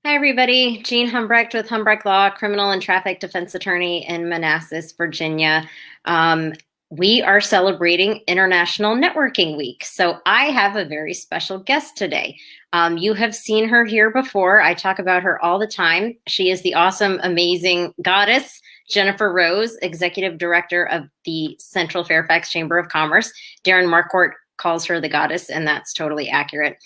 Hi, everybody. Jean Humbrecht with Humbrecht Law, criminal and traffic defense attorney in Manassas, Virginia. We are celebrating International Networking Week. So I have a very special guest today. You have seen her here before. I talk about her all the time. She is the awesome, amazing goddess, Jennifer Rose, Executive Director of the Central Fairfax Chamber of Commerce. Darren Marquardt calls her the goddess, and that's totally accurate.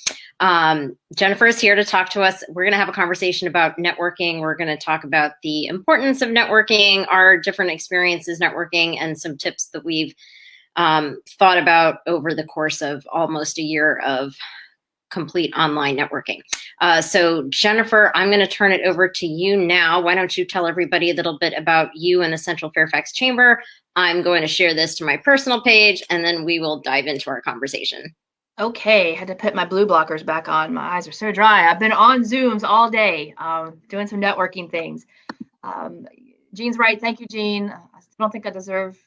Jennifer is here to talk to us. We're going to have a conversation about networking. We're going to talk about the importance of networking, our different experiences networking, and some tips that we've thought about over the course of almost a year of complete online networking. So Jennifer, I'm going to turn it over to you now. Why don't you tell everybody a little bit about you and the Central Fairfax Chamber? I'm going to share this to my personal page, and then we will dive into our conversation. Okay, had to put my blue blockers back on. My eyes are so dry. I've been on Zooms all day, doing some networking things. Jean's right. Thank you, Jean. I don't think I deserve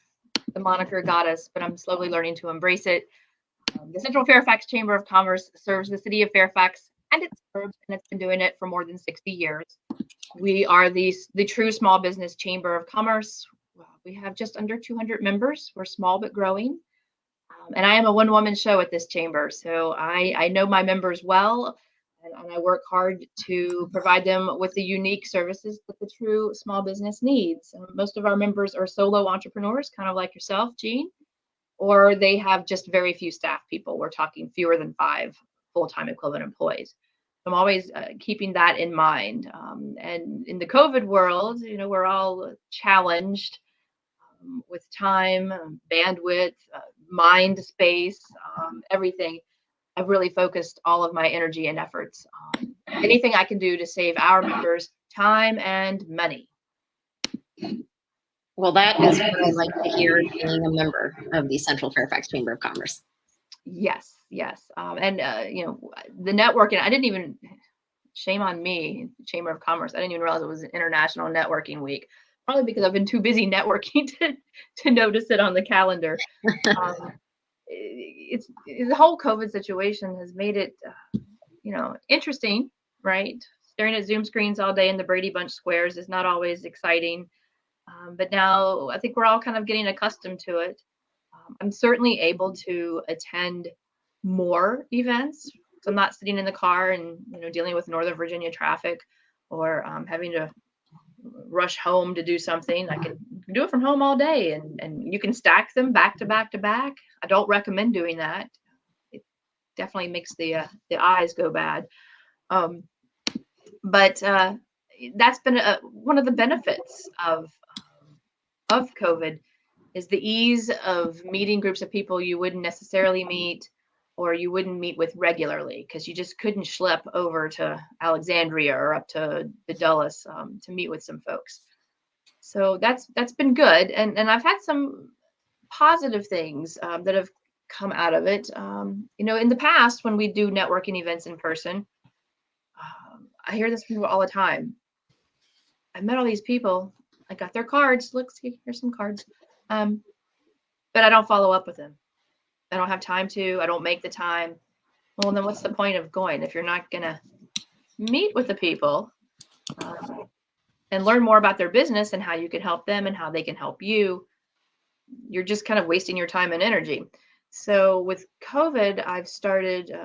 the moniker goddess, but I'm slowly learning to embrace it. The Central Fairfax Chamber of Commerce serves the city of Fairfax and its suburbs, and it's been doing it for more than 60 years. We are the true small business chamber of commerce. We have just under 200 members. We're small but growing. And I am a one-woman show at this chamber, so I know my members well, and I work hard to provide them with the unique services that the true small business needs. Most of our members are solo entrepreneurs, kind of like yourself, Jean, or they have just very few staff people. We're talking fewer than 5 full-time equivalent employees. I'm always keeping that in mind. And in the COVID world, we're all challenged with time, bandwidth, mind space, everything. I've really focused all of my energy and efforts on anything I can do to save our members time and money. Well, that is what I like to hear, being a member of the Central Fairfax Chamber of Commerce. Yes. And the networking, I didn't even, shame on me, Chamber of Commerce, I didn't even realize it was International Networking Week. Probably because I've been too busy networking to notice it on the calendar. It's the whole COVID situation has made it, interesting, right? Staring at Zoom screens all day in the Brady Bunch squares is not always exciting. But now I think we're all kind of getting accustomed to it. I'm certainly able to attend more events. So I'm not sitting in the car and dealing with Northern Virginia traffic or having to rush home to do something. I can do it from home all day, and you can stack them back to back to back. I don't recommend doing that. It definitely makes the eyes go bad. But that's been one of the benefits of COVID is the ease of meeting groups of people you wouldn't necessarily meet or you wouldn't meet with regularly because you just couldn't schlep over to Alexandria or up to the Dulles to meet with some folks. So that's been good. And I've had some positive things that have come out of it. In the past, when we do networking events in person, I hear this from people all the time. I met all these people. I got their cards. Look, see, here's some cards. But I don't follow up with them. I don't have time to. I don't make the time. Well, then what's the point of going if you're not going to meet with the people and learn more about their business and how you can help them and how they can help you? You're just kind of wasting your time and energy. So with COVID, I've started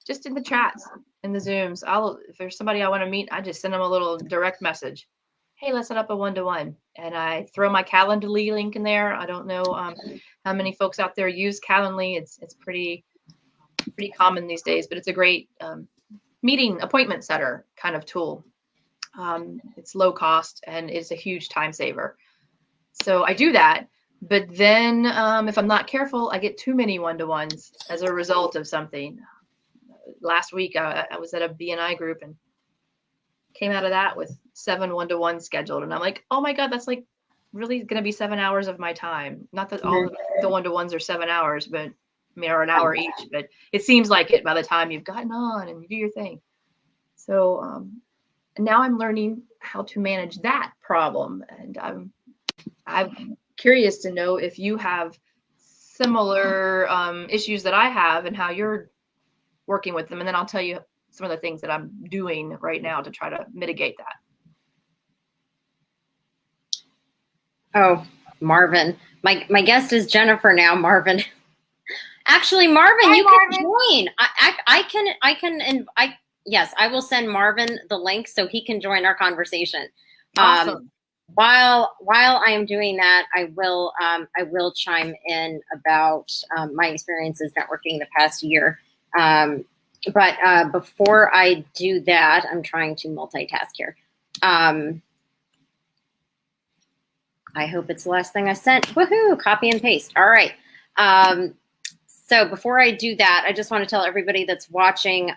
just in the chats, in the Zooms. If there's somebody I want to meet, I just send them a little direct message. Hey, let's set up a one-to-one. And I throw my Calendly link in there. I don't know how many folks out there use Calendly. It's pretty common these days, but it's a great meeting appointment setter kind of tool. It's low cost and it's a huge time saver. So I do that. But then if I'm not careful, I get too many one-to-ones as a result of something. Last week, I was at a BNI group and came out of that with 7 one-to-ones scheduled. And I'm like, oh my God, that's like really going to be 7 hours of my time. Not that all the one-to-ones are 7 hours, but or an hour each, but it seems like it by the time you've gotten on and you do your thing. So now I'm learning how to manage that problem. And I'm curious to know if you have similar issues that I have and how you're working with them. And then I'll tell you some of the things that I'm doing right now to try to mitigate that. Oh, Marvin. My guest is Jennifer now, Marvin. Actually, Marvin, Hi, you Marvin. can join. Yes, I will send Marvin the link so he can join our conversation. Awesome. While I am doing that, I will chime in about my experiences networking the past year. But before I do that, I'm trying to multitask here. I hope it's the last thing I sent. Woohoo! Copy and paste. All right. So before I do that, I just want to tell everybody that's watching,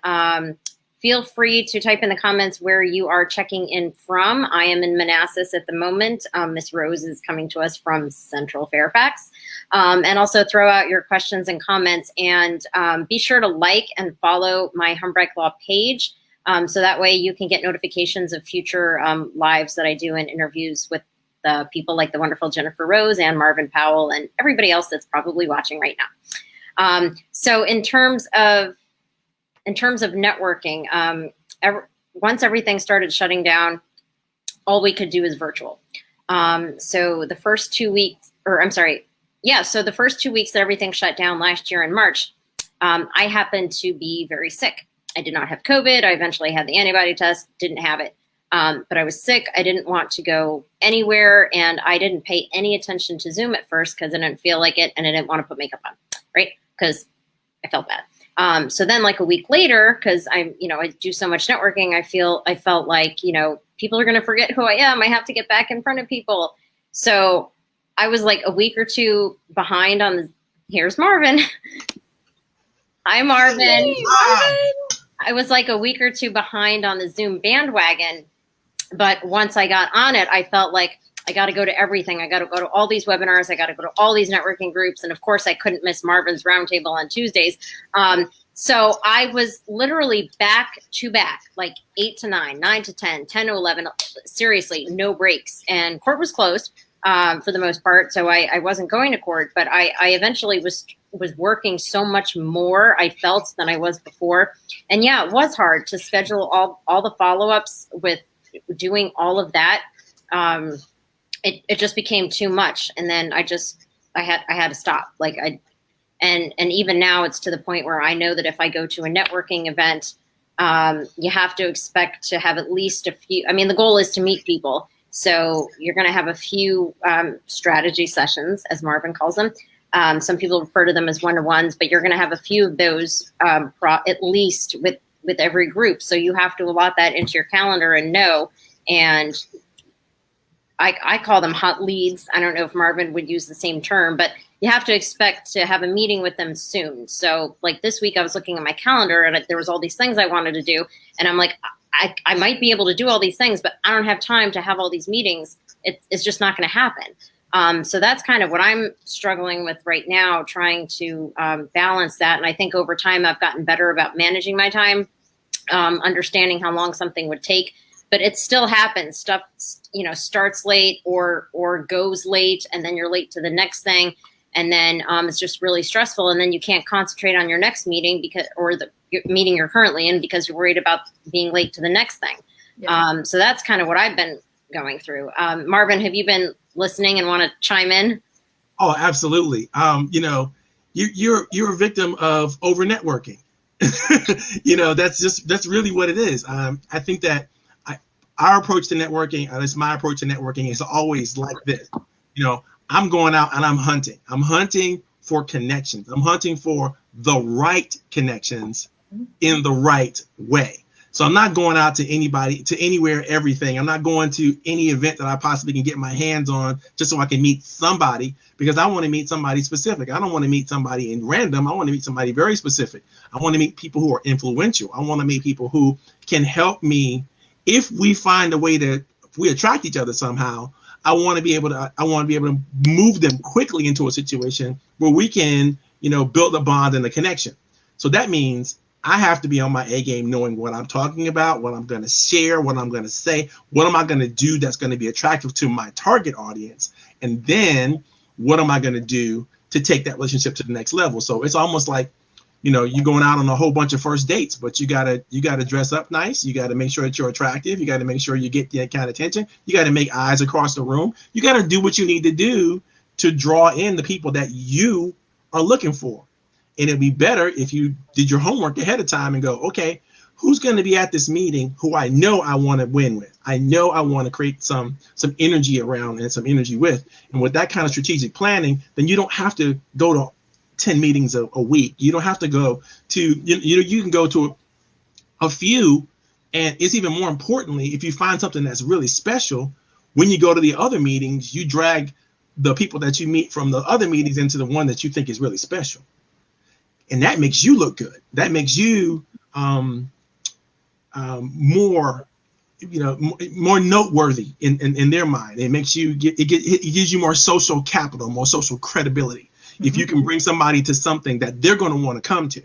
feel free to type in the comments where you are checking in from. I am in Manassas at the moment. Miss Rose is coming to us from Central Fairfax. And also throw out your questions and comments. And be sure to like and follow my Humbright Law page. So that way you can get notifications of future lives that I do and interviews with people like the wonderful Jennifer Rose and Marvin Powell and everybody else that's probably watching right now. So in terms of networking, once everything started shutting down, all we could do is virtual. So the first 2 weeks, so the first 2 weeks that everything shut down last year in March, I happened to be very sick. I did not have COVID. I eventually had the antibody test, didn't have it. But I was sick. I didn't want to go anywhere, and I didn't pay any attention to Zoom at first because I didn't feel like it, and I didn't want to put makeup on, right? Because I felt bad. So then, like a week later, because I do so much networking, I felt like people are going to forget who I am. I have to get back in front of people. So I was like a week or two behind on the. Here's Marvin. Hi, Marvin. Hey, Marvin. I was like a week or two behind on the Zoom bandwagon. But once I got on it, I felt like I got to go to everything. I got to go to all these webinars. I got to go to all these networking groups. And of course, I couldn't miss Marvin's roundtable on Tuesdays. So I was literally back to back, like 8 to 9, 9 to 10, 10 to 11, seriously, no breaks. And court was closed for the most part. So I wasn't going to court, but I eventually was working so much more, I felt, than I was before. And yeah, it was hard to schedule all the follow-ups with doing all of that. It just became too much. And then I had to stop. And even now it's to the point where I know that if I go to a networking event, you have to expect to have at least a few. I mean, the goal is to meet people. So you're going to have a few strategy sessions, as Marvin calls them. Some people refer to them as one-to-ones, but you're going to have a few of those at least with every group. So you have to allot that into your calendar and know. And I call them hot leads. I don't know if Marvin would use the same term, but you have to expect to have a meeting with them soon. So like this week I was looking at my calendar and there was all these things I wanted to do. And I'm like, I might be able to do all these things, but I don't have time to have all these meetings. It's just not going to happen. So that's kind of what I'm struggling with right now, trying to balance that. And I think over time I've gotten better about managing my time, understanding how long something would take. But it still happens. Stuff, starts late or goes late, and then you're late to the next thing, and then it's just really stressful. And then you can't concentrate on your next meeting the meeting you're currently in because you're worried about being late to the next thing. Yeah. So that's kind of what I've been going through. Marvin, have you been listening and want to chime in? Oh, absolutely. You're a victim of over networking. That's really what it is. I think that our approach to networking, at least my approach to networking, is always like this. I'm going out and I'm hunting. I'm hunting for connections. I'm hunting for the right connections in the right way. So I'm not going out to anybody, to anywhere, everything. I'm not going to any event that I possibly can get my hands on just so I can meet somebody, because I want to meet somebody specific. I don't want to meet somebody in random. I want to meet somebody very specific. I want to meet people who are influential. I want to meet people who can help me. If we find a way if we attract each other somehow, I want to be able to move them quickly into a situation where we can, build a bond and a connection. So that means I have to be on my A game, knowing what I'm talking about, what I'm going to share, what I'm going to say, what am I going to do that's going to be attractive to my target audience, and then what am I going to do to take that relationship to the next level. So it's almost like you're going out on a whole bunch of first dates, but you gotta dress up nice. You gotta make sure that you're attractive. You gotta make sure you get that kind of attention. You gotta make eyes across the room. You gotta do what you need to do to draw in the people that you are looking for. And it'd be better if you did your homework ahead of time and go, okay, who's going to be at this meeting who I know I want to win with? I know I want to create some energy around and some energy with. And with that kind of strategic planning, then you don't have to go to 10 meetings a week. You don't have to go to, you can go to a few. And it's even more importantly, if you find something that's really special, when you go to the other meetings, you drag the people that you meet from the other meetings into the one that you think is really special. And that makes you look good. That makes you more noteworthy in their mind. It makes you it gives you more social capital, more social credibility. Mm-hmm. If you can bring somebody to something that they're going to want to come to,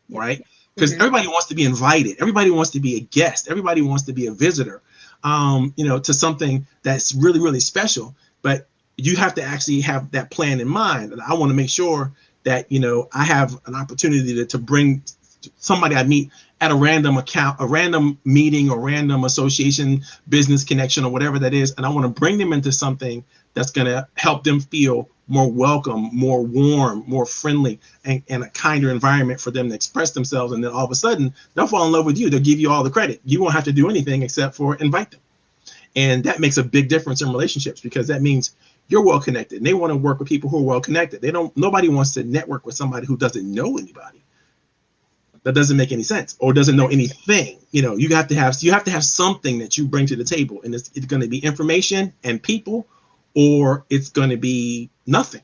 right? Because everybody wants to be invited. Everybody wants to be a guest. Everybody wants to be a visitor, to something that's really, really special. But you have to actually have that plan in mind. And I want to make sure that, I have an opportunity to bring somebody I meet at a random meeting or random association, business connection or whatever that is. And I want to bring them into something that's going to help them feel more welcome, more warm, more friendly, and a kinder environment for them to express themselves. And then all of a sudden they'll fall in love with you. They'll give you all the credit. You won't have to do anything except for invite them. And that makes a big difference in relationships, because that means you're well connected. And they want to work with people who are well connected. Nobody wants to network with somebody who doesn't know anybody. That doesn't make any sense, or doesn't know anything. You have to have something that you bring to the table, and it's going to be information and people, or it's going to be nothing,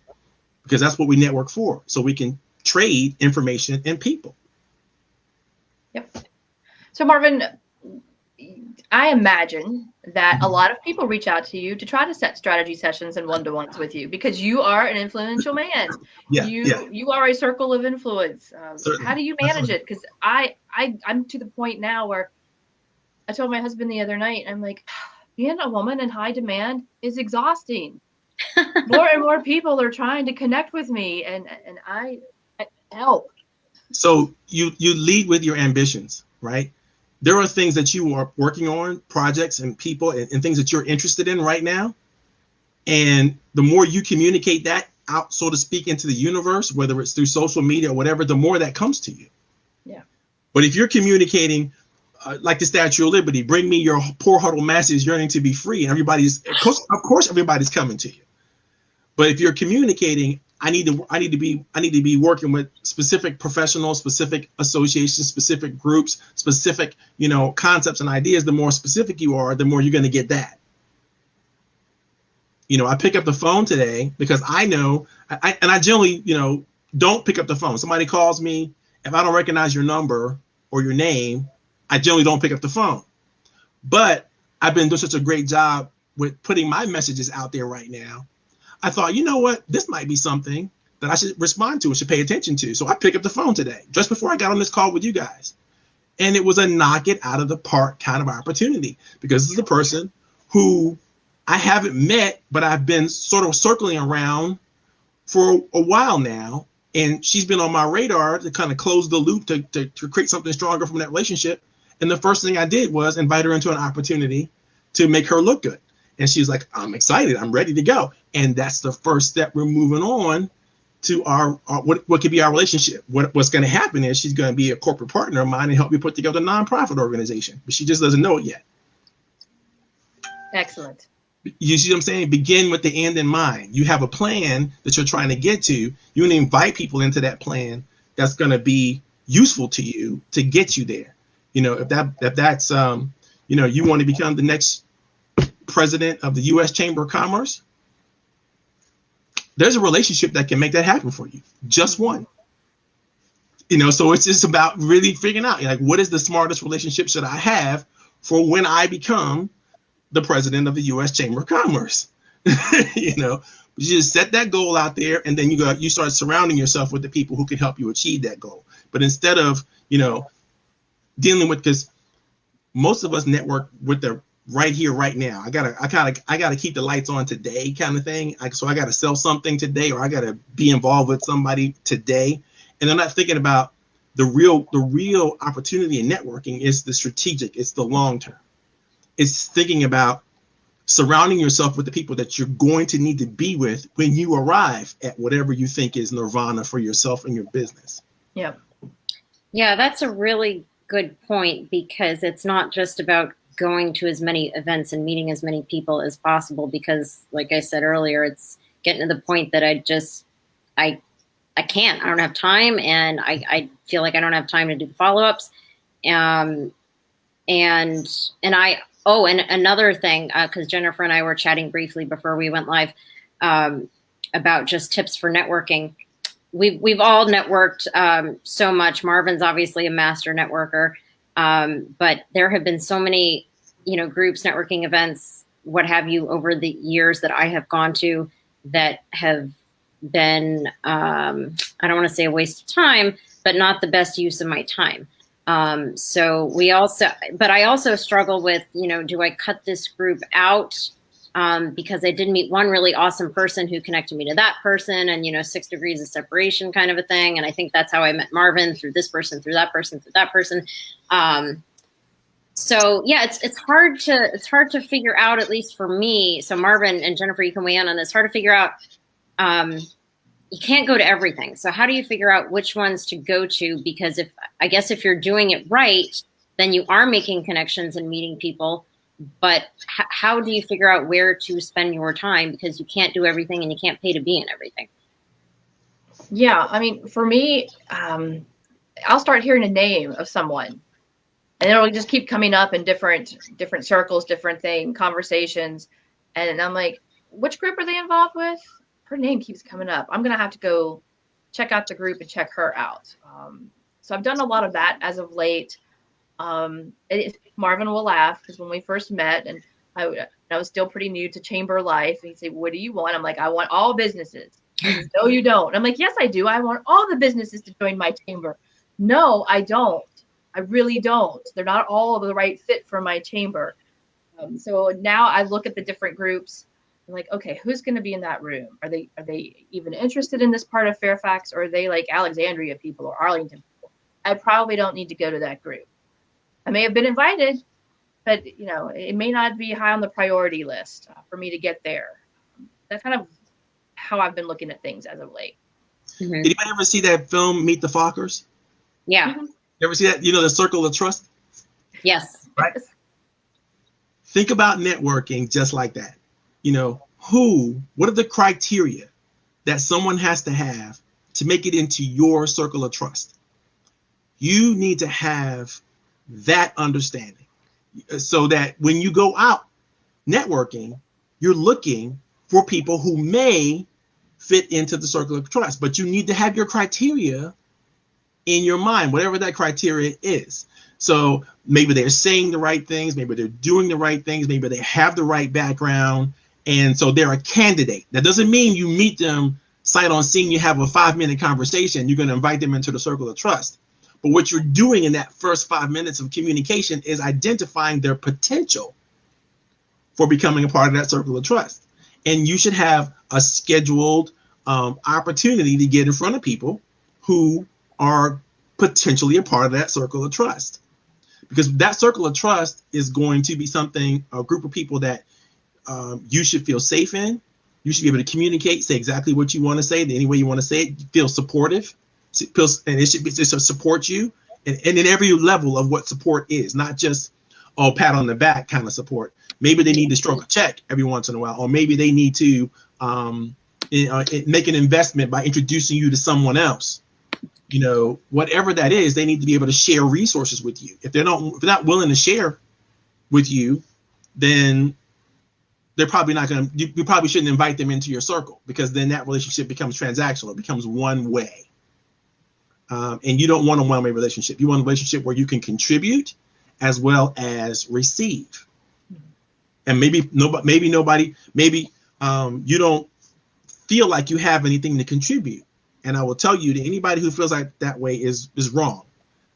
because that's what we network for. So we can trade information and people. Yep. So Marvin, I imagine that a lot of people reach out to you to try to set strategy sessions and one-to-ones with you, because you are an influential man. You are a circle of influence. How do you manage it? Because I'm to the point now where I told my husband the other night, I'm like, being a woman in high demand is exhausting. More and more people are trying to connect with me, and I help. So you lead with your ambitions, right? There are things that you are working on, projects and people and things that you're interested in right now. And the more you communicate that out, so to speak, into the universe, whether it's through social media or whatever, the more that comes to you. Yeah. But if you're communicating like the Statue of Liberty, bring me your poor huddle masses yearning to be free, and of course everybody's coming to you. But if you're communicating, I need to be working with specific professionals, specific associations, specific groups, specific, concepts and ideas. The more specific you are, the more you're going to get that. I pick up the phone today because I know, and I generally, don't pick up the phone. Somebody calls me, if I don't recognize your number or your name, I generally don't pick up the phone. But I've been doing such a great job with putting my messages out there right now. I thought, you know what, this might be something that I should respond to and should pay attention to. So I picked up the phone today, just before I got on this call with you guys. And it was a knock it out of the park kind of opportunity, because this is a person who I haven't met, but I've been sort of circling around for a while now. And she's been on my radar to kind of close the loop, to create something stronger from that relationship. And the first thing I did was invite her into an opportunity to make her look good. And she was like, I'm excited. I'm ready to go. And that's the first step. We're moving on to our what could be our relationship. What's going to happen is she's going to be a corporate partner of mine and help me put together a nonprofit organization. But she just doesn't know it yet. Excellent. You see what I'm saying? Begin with the end in mind. You have a plan that you're trying to get to. You want to invite people into that plan that's going to be useful to you to get you there. If that's you want to become the next president of the U.S. Chamber of Commerce, there's a relationship that can make that happen for you. Just one. So it's just about really figuring out, what is the smartest relationship should I have for when I become the president of the U.S. Chamber of Commerce? You just set that goal out there, and then you start surrounding yourself with the people who can help you achieve that goal. But instead of dealing with, because most of us network with the right here, right now. I gotta keep the lights on today, kind of thing. So I gotta sell something today, or I gotta be involved with somebody today. and they're not thinking about the real opportunity in networking is the strategic, it's the long term. It's thinking about surrounding yourself with the people that you're going to need to be with when you arrive at whatever you think is nirvana for yourself and your business. Yeah. Yeah, that's a really good point, because it's not just about going to as many events and meeting as many people as possible, because like I said earlier, it's getting to the point that I can't. I don't have time, and I feel like I don't have time to do follow-ups. And another thing, because Jennifer and I were chatting briefly before we went live about just tips for networking. We've all networked so much. Marvin's obviously a master networker, but there have been so many, groups, networking events, what have you, over the years that I have gone to that have been, I don't want to say a waste of time, but not the best use of my time. But I also struggle with, do I cut this group out because I did meet one really awesome person who connected me to that person, and, 6 degrees of separation kind of a thing. And I think that's how I met Marvin, through this person, through that person, through that person. So yeah, it's hard to figure out, at least for me. So Marvin and Jennifer, you can weigh in on this. Hard to figure out. You can't go to everything. So how do you figure out which ones to go to? Because if you're doing it right, then you are making connections and meeting people. But how do you figure out where to spend your time? Because you can't do everything, and you can't pay to be in everything. Yeah. I mean, for me, I'll start hearing a name of someone, and it'll just keep coming up in different circles, different conversations. And I'm like, which group are they involved with? Her name keeps coming up. I'm going to have to go check out the group and check her out. So I've done a lot of that as of late. Marvin will laugh, because when we first met, and I was still pretty new to chamber life, and he'd say, what do you want? I'm like, I want all businesses. He says, no, you don't. I'm like, yes, I do. I want all the businesses to join my chamber. No, I don't. I really don't. They're not all the right fit for my chamber. So now I look at the different groups. I'm like, okay, who's going to be in that room? Are they even interested in this part of Fairfax, or are they like Alexandria people or Arlington people? I probably don't need to go to that group. I may have been invited, but it may not be high on the priority list for me to get there. That's kind of how I've been looking at things as of late. Mm-hmm. Did anybody ever see that film, Meet the Fockers? Yeah. Mm-hmm. You ever see that? The Circle of Trust? Yes. Right. Think about networking just like that. What are the criteria that someone has to have to make it into your circle of trust? You need to have that understanding, so that when you go out networking, you're looking for people who may fit into the circle of trust, but you need to have your criteria in your mind, whatever that criteria is. So maybe they're saying the right things, maybe they're doing the right things, maybe they have the right background, and so they're a candidate. That doesn't mean you meet them sight on seeing, you have a 5-minute conversation, you're going to invite them into the circle of trust. But what you're doing in that first 5 minutes of communication is identifying their potential for becoming a part of that circle of trust. And you should have a scheduled opportunity to get in front of people who are potentially a part of that circle of trust. Because that circle of trust is going to be a group of people that you should feel safe in. You should be able to communicate, say exactly what you want to say, any way you want to say it, feel supportive. And it should be just to support you, and in every level of what support is, not just pat on the back kind of support. Maybe they need to stroke a check every once in a while, or maybe they need to make an investment by introducing you to someone else. Whatever that is, they need to be able to share resources with you. If they're not willing to share with you, then they're probably not going to. You probably shouldn't invite them into your circle, because then that relationship becomes transactional. It becomes one way. And you don't want a one-way relationship. You want a relationship where you can contribute as well as receive. And maybe you don't feel like you have anything to contribute. And I will tell you that anybody who feels like that way is wrong,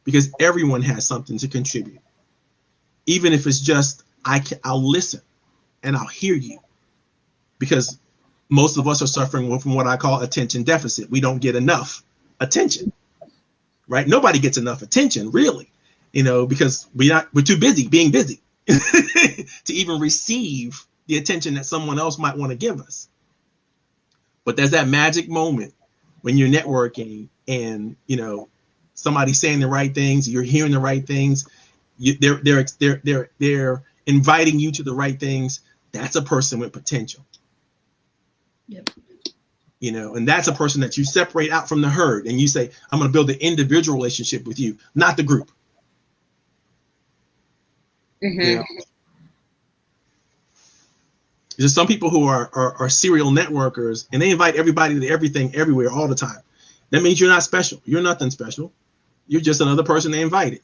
because everyone has something to contribute. Even if it's just, I'll listen and I'll hear you, because most of us are suffering from what I call attention deficit. We don't get enough attention. right? Nobody gets enough attention, really, because we're too busy being busy to even receive the attention that someone else might want to give us. But there's that magic moment when you're networking and, somebody's saying the right things, you're hearing the right things, they're inviting you to the right things. That's a person with potential. Yep. And that's a person that you separate out from the herd and you say, I'm going to build an individual relationship with you, not the group. Mm-hmm. There's some people who are serial networkers and they invite everybody to everything, everywhere, all the time. That means you're not special. You're nothing special. You're just another person they invited,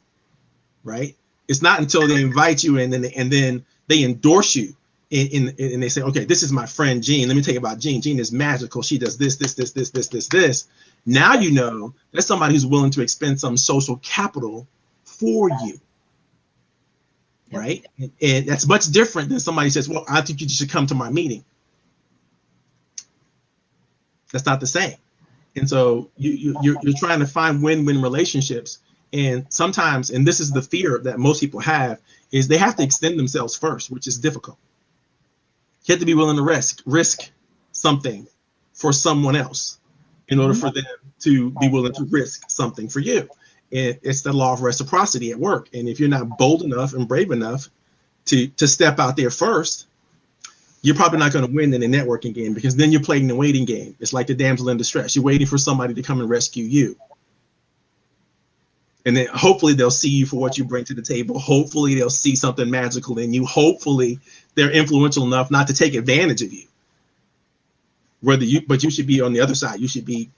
right? It's not until they invite you and then they endorse you and they say, okay, this is my friend Jean. Let me tell you about Jean. Jean is magical. She does this. Now you know that's somebody who's willing to expend some social capital for you. Right? And that's much different than somebody says, well, I think you should come to my meeting. That's not the same. And so you're trying to find win-win relationships. And sometimes, and this is the fear that most people have, is they have to extend themselves first, which is difficult. You have to be willing to risk something for someone else in order for them to be willing to risk something for you. And it's the law of reciprocity at work. And if you're not bold enough and brave enough to step out there first, you're probably not going to win in the networking game, because then you're playing the waiting game. It's like the damsel in distress. You're waiting for somebody to come and rescue you. And then hopefully they'll see you for what you bring to the table. Hopefully they'll see something magical in you. Hopefully they're influential enough not to take advantage of you. But you should be on the other side. You should be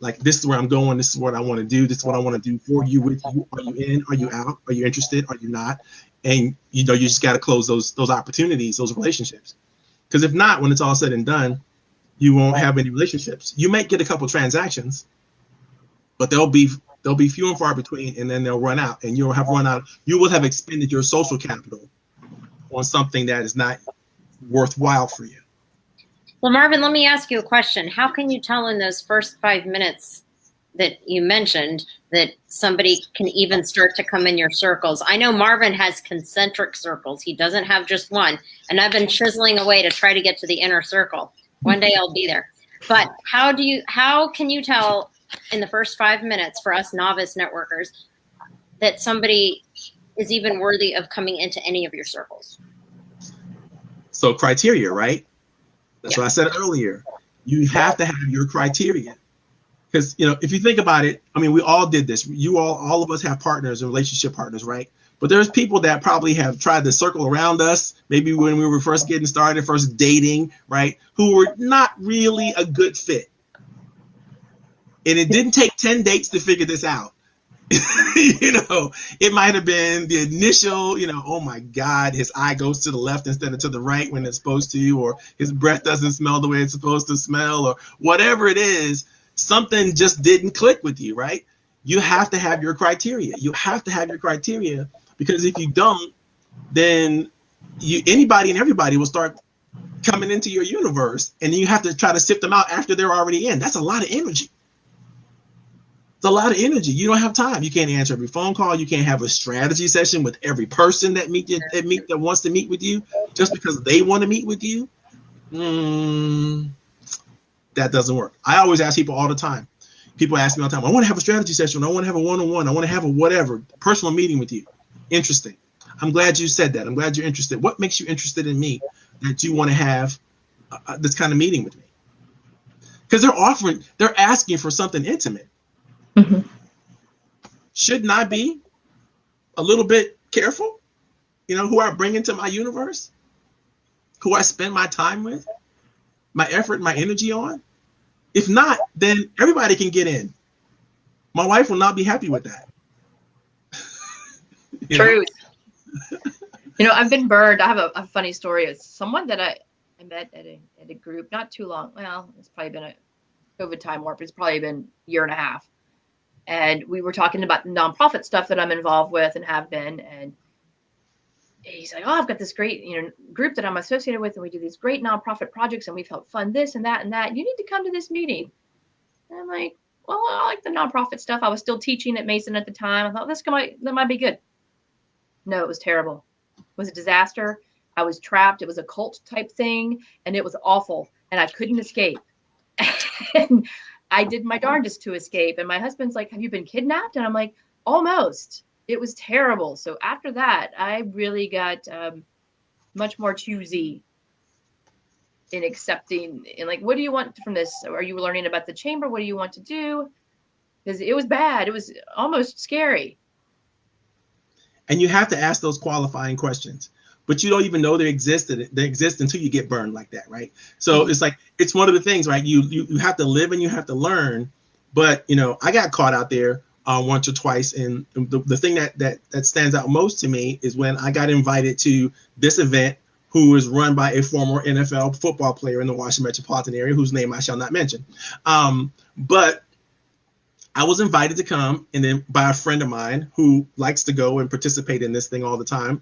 like, this is where I'm going. This is what I want to do. This is what I want to do for you, with you. Are you in? Are you out? Are you interested? Are you not? And you just got to close those opportunities, those relationships. Because if not, when it's all said and done, you won't have any relationships. You might get a couple transactions, but they'll be few and far between, and then they'll run out, and you'll have run out. You will have expended your social capital on something that is not worthwhile for you. Well, Marvin, let me ask you a question. How can you tell in those first 5 minutes that you mentioned that somebody can even start to come in your circles? I know Marvin has concentric circles. He doesn't have just one. And I've been chiseling away to try to get to the inner circle. One day I'll be there. But how can you tell in the first 5 minutes for us novice networkers that somebody is even worthy of coming into any of your circles? So criteria, right? That's what I said earlier. You have to have your criteria. Because, if you think about it, I mean, we all did this. All of us have partners and relationship partners, right? But there's people that probably have tried to circle around us, maybe when we were first getting started, first dating, right? Who were not really a good fit. And it didn't take 10 dates to figure this out. It might have been the initial, oh my God, his eye goes to the left instead of to the right when it's supposed to, or his breath doesn't smell the way it's supposed to smell, or whatever it is. Something just didn't click with you, right? You have to have your criteria. You have to have your criteria, because if you don't, then anybody and everybody will start coming into your universe, and you have to try to sift them out after they're already in. That's a lot of energy. It's a lot of energy. You don't have time. You can't answer every phone call. You can't have a strategy session with every person that wants to meet with you just because they want to meet with you. That doesn't work. I always ask people all the time. People ask me all the time, I want to have a strategy session. I want to have a one-on-one. I want to have a whatever, personal meeting with you. Interesting. I'm glad you said that. I'm glad you're interested. What makes you interested in me that you want to have this kind of meeting with me? Because they're asking for something intimate. Mm-hmm. Shouldn't I be a little bit careful? Who I bring into my universe, who I spend my time with, my effort, my energy on. If not, then everybody can get in. My wife will not be happy with that. Truth. I've been burned. I have a funny story. It's someone that I met at a group not too long. Well, it's probably been a COVID time warp. It's probably been a year and a half. And we were talking about nonprofit stuff that I'm involved with and have been. And he's like, oh, I've got this great, group that I'm associated with, and we do these great nonprofit projects, and we've helped fund this and that and that. You need to come to this meeting. And I'm like, well, I like the nonprofit stuff. I was still teaching at Mason at the time. I thought that might be good. No, it was terrible. It was a disaster. I was trapped. It was a cult type thing, and it was awful, and I couldn't escape. And I did my darndest to escape. And my husband's like, have you been kidnapped? And I'm like, almost. It was terrible. So after that, I really got much more choosy in accepting, and like, what do you want from this? Are you learning about the chamber? What do you want to do? Because it was bad. It was almost scary. And you have to ask those qualifying questions, but you don't even know they exist until you get burned like that, right? So it's like, it's one of the things, right? You have to live and you have to learn. But I got caught out there once or twice, and the thing that stands out most to me is when I got invited to this event, who is run by a former NFL football player in the Washington metropolitan area, whose name I shall not mention. But I was invited to come, and then by a friend of mine who likes to go and participate in this thing all the time,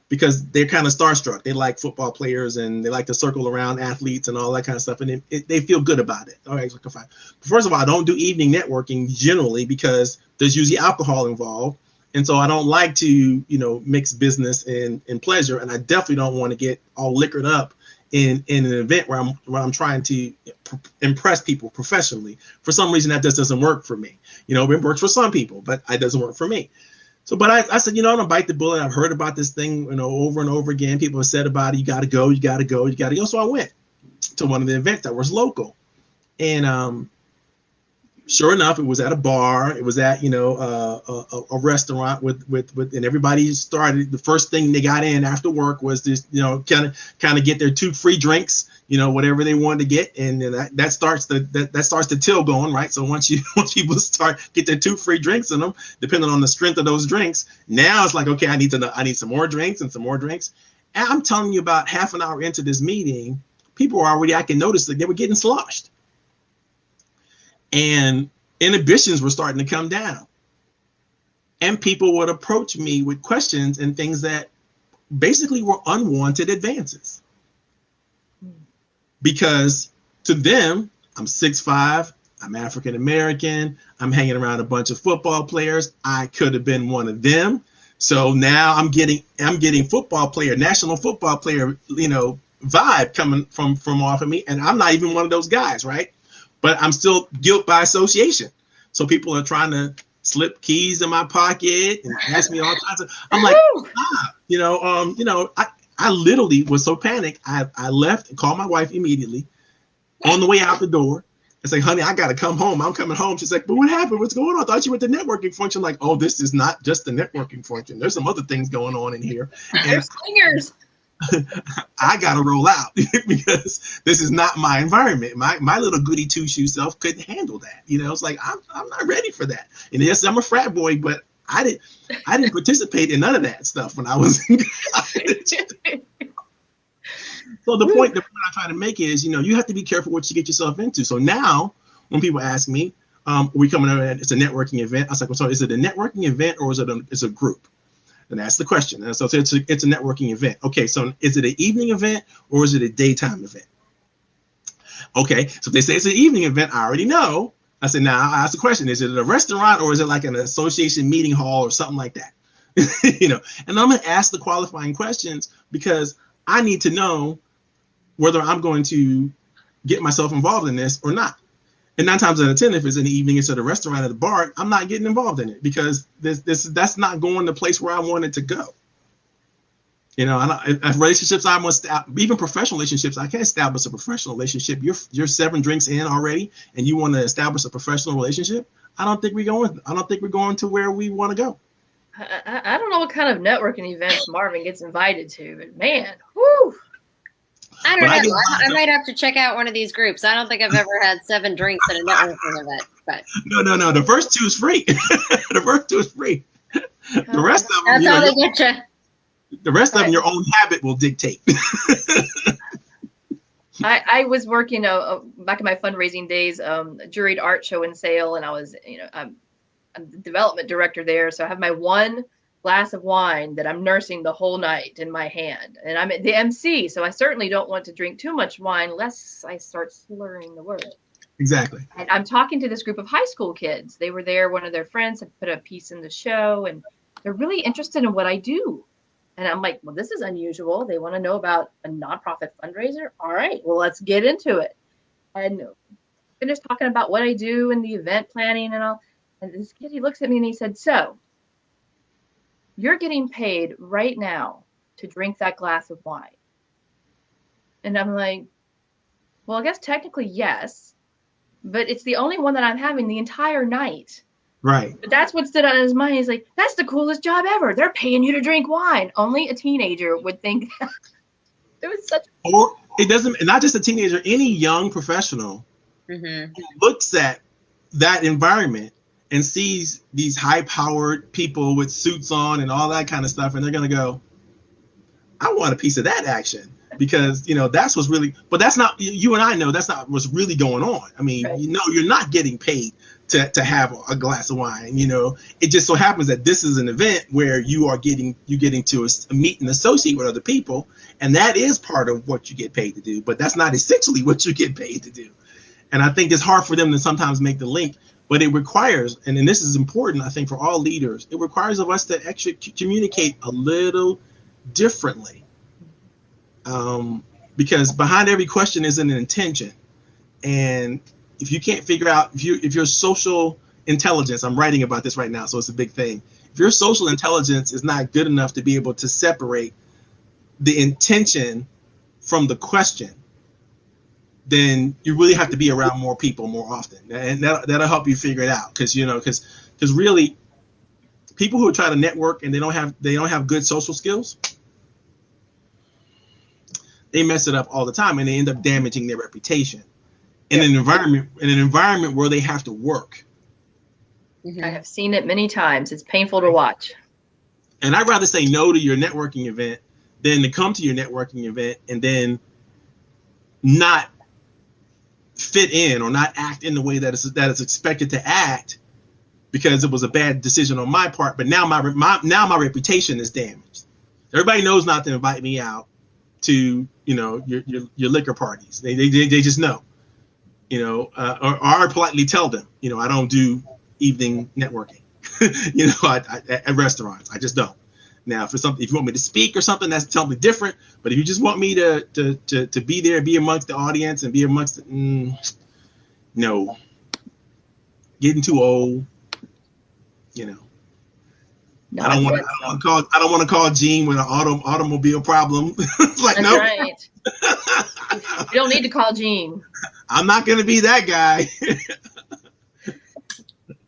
because they're kind of starstruck. They like football players, and they like to circle around athletes and all that kind of stuff, and they feel good about it. All right, so fine. First of all, I don't do evening networking generally because there's usually alcohol involved. And so I don't like to, mix business and pleasure. And I definitely don't want to get all liquored up in an event where I'm trying to impress people professionally. For some reason, that just doesn't work for me. It works for some people, but it doesn't work for me. So, but I said, I'm gonna bite the bullet. I've heard about this thing, over and over again. People have said about it. You got to go. You got to go. You got to go. So I went to one of the events that was local, and sure enough, it was at a bar. It was at a restaurant with and everybody started. The first thing they got in after work was this, kind of get their 2 free drinks, whatever they wanted to get, and that starts the till going, right? So once people get their 2 free drinks in them, depending on the strength of those drinks, now it's like, okay, I need some more drinks and some more drinks. And I'm telling you, about half an hour into this meeting, people were already, I can notice that they were getting sloshed. And inhibitions were starting to come down. And people would approach me with questions and things that basically were unwanted advances. Because to them, I'm 6'5", I'm African American, I'm hanging around a bunch of football players. I could have been one of them. So now I'm getting football player, national football player, vibe coming from off of me. And I'm not even one of those guys, right? But I'm still guilt by association. So people are trying to slip keys in my pocket and ask me all kinds of. I'm like, I literally was so panicked. I left and called my wife immediately. On the way out the door, I said, "Honey, I gotta come home. I'm coming home." She's like, "But what happened? What's going on? I thought you were at the networking function." Like, oh, this is not just the networking function. There's some other things going on in here. And Swingers. I gotta roll out because this is not my environment. My little goody 2-shoe self couldn't handle that. It's like I'm not ready for that. And yes, I'm a frat boy, but I didn't participate in none of that stuff when I was in college. So the point I'm trying to make is, you have to be careful what you get yourself into. So now when people ask me, we coming out, it's a networking event. I was like, well, so is it a networking event or is it a group? And that's the question. And so it's a networking event. Okay, so is it an evening event or is it a daytime event? Okay, so if they say it's an evening event, I already know. I said, now I ask the question, is it a restaurant or is it like an association meeting hall or something like that? And I'm going to ask the qualifying questions because I need to know whether I'm going to get myself involved in this or not. And 9 times out of 10, if it's in the evening, it's at a restaurant at a bar, I'm not getting involved in it because that's not going the place where I want it to go. Relationships, even professional relationships, I can't establish a professional relationship. You're 7 drinks in already, and you want to establish a professional relationship. I don't think we're going to where we want to go. I don't know what kind of networking events Marvin gets invited to, but man, whoo. I don't know. I might have to check out one of these groups. I don't think I've ever had 7 drinks at a networking event. But no. The first 2 is free. The first 2 is free. The rest of them, that's how they get you. The rest of them, your own habit will dictate. I was working back in my fundraising days, a juried art show and sale, and I was, I'm the development director there, so I have my 1 glass of wine that I'm nursing the whole night in my hand, and I'm at the MC, so I certainly don't want to drink too much wine lest I start slurring the word. Exactly. And I'm talking to this group of high school kids. They were there. One of their friends had put a piece in the show, and they're really interested in what I do. And I'm like, well, this is unusual. They want to know about a nonprofit fundraiser. All right, well, let's get into it. And finished talking about what I do and the event planning and all. And this kid, he looks at me and he said, so you're getting paid right now to drink that glass of wine. And I'm like, well, I guess technically yes, but it's the only one that I'm having the entire night. Right. But that's what stood out in his mind. He's like, that's the coolest job ever. They're paying you to drink wine. Only a teenager would think that. It was such. Or it doesn't, not just a teenager, any young professional looks at that environment and sees these high-powered people with suits on and all that kind of stuff, and they're going to go, I want a piece of that action, because that's what's really. But that's not, you and I know that's not what's really going on. I mean, right. You're not getting paid to have a glass of wine. It just so happens that this is an event where you're getting to meet and associate with other people, and that is part of what you get paid to do. But that's not essentially what you get paid to do. And I think it's hard for them to sometimes make the link, but it requires, and this is important, I think, for all leaders, it requires of us to actually communicate a little differently. Because behind every question is an intention. And if you can't figure out, if your social intelligence, I'm writing about this right now, so it's a big thing. If your social intelligence is not good enough to be able to separate the intention from the question, then you really have to be around more people more often, and that'll help you figure it out. Because really, people who try to network and they don't have good social skills, they mess it up all the time, and they end up damaging their reputation in an environment where they have to work. I have seen it many times. It's painful to watch. And I'd rather say no to your networking event than to come to your networking event and then not fit in or not act in the way that is expected to act because it was a bad decision on my part. But now my reputation is damaged. Everybody knows not to invite me out to your liquor parties. They just know, or I politely tell them, I don't do evening networking, at restaurants. I just don't. Now, if you want me to speak or something, that's totally different. But if you just want me to be there, be amongst the audience and be amongst no, getting too old, No, I don't want to call Gene with an automobile problem. It's like, that's no, right. You don't need to call Gene. I'm not going to be that guy.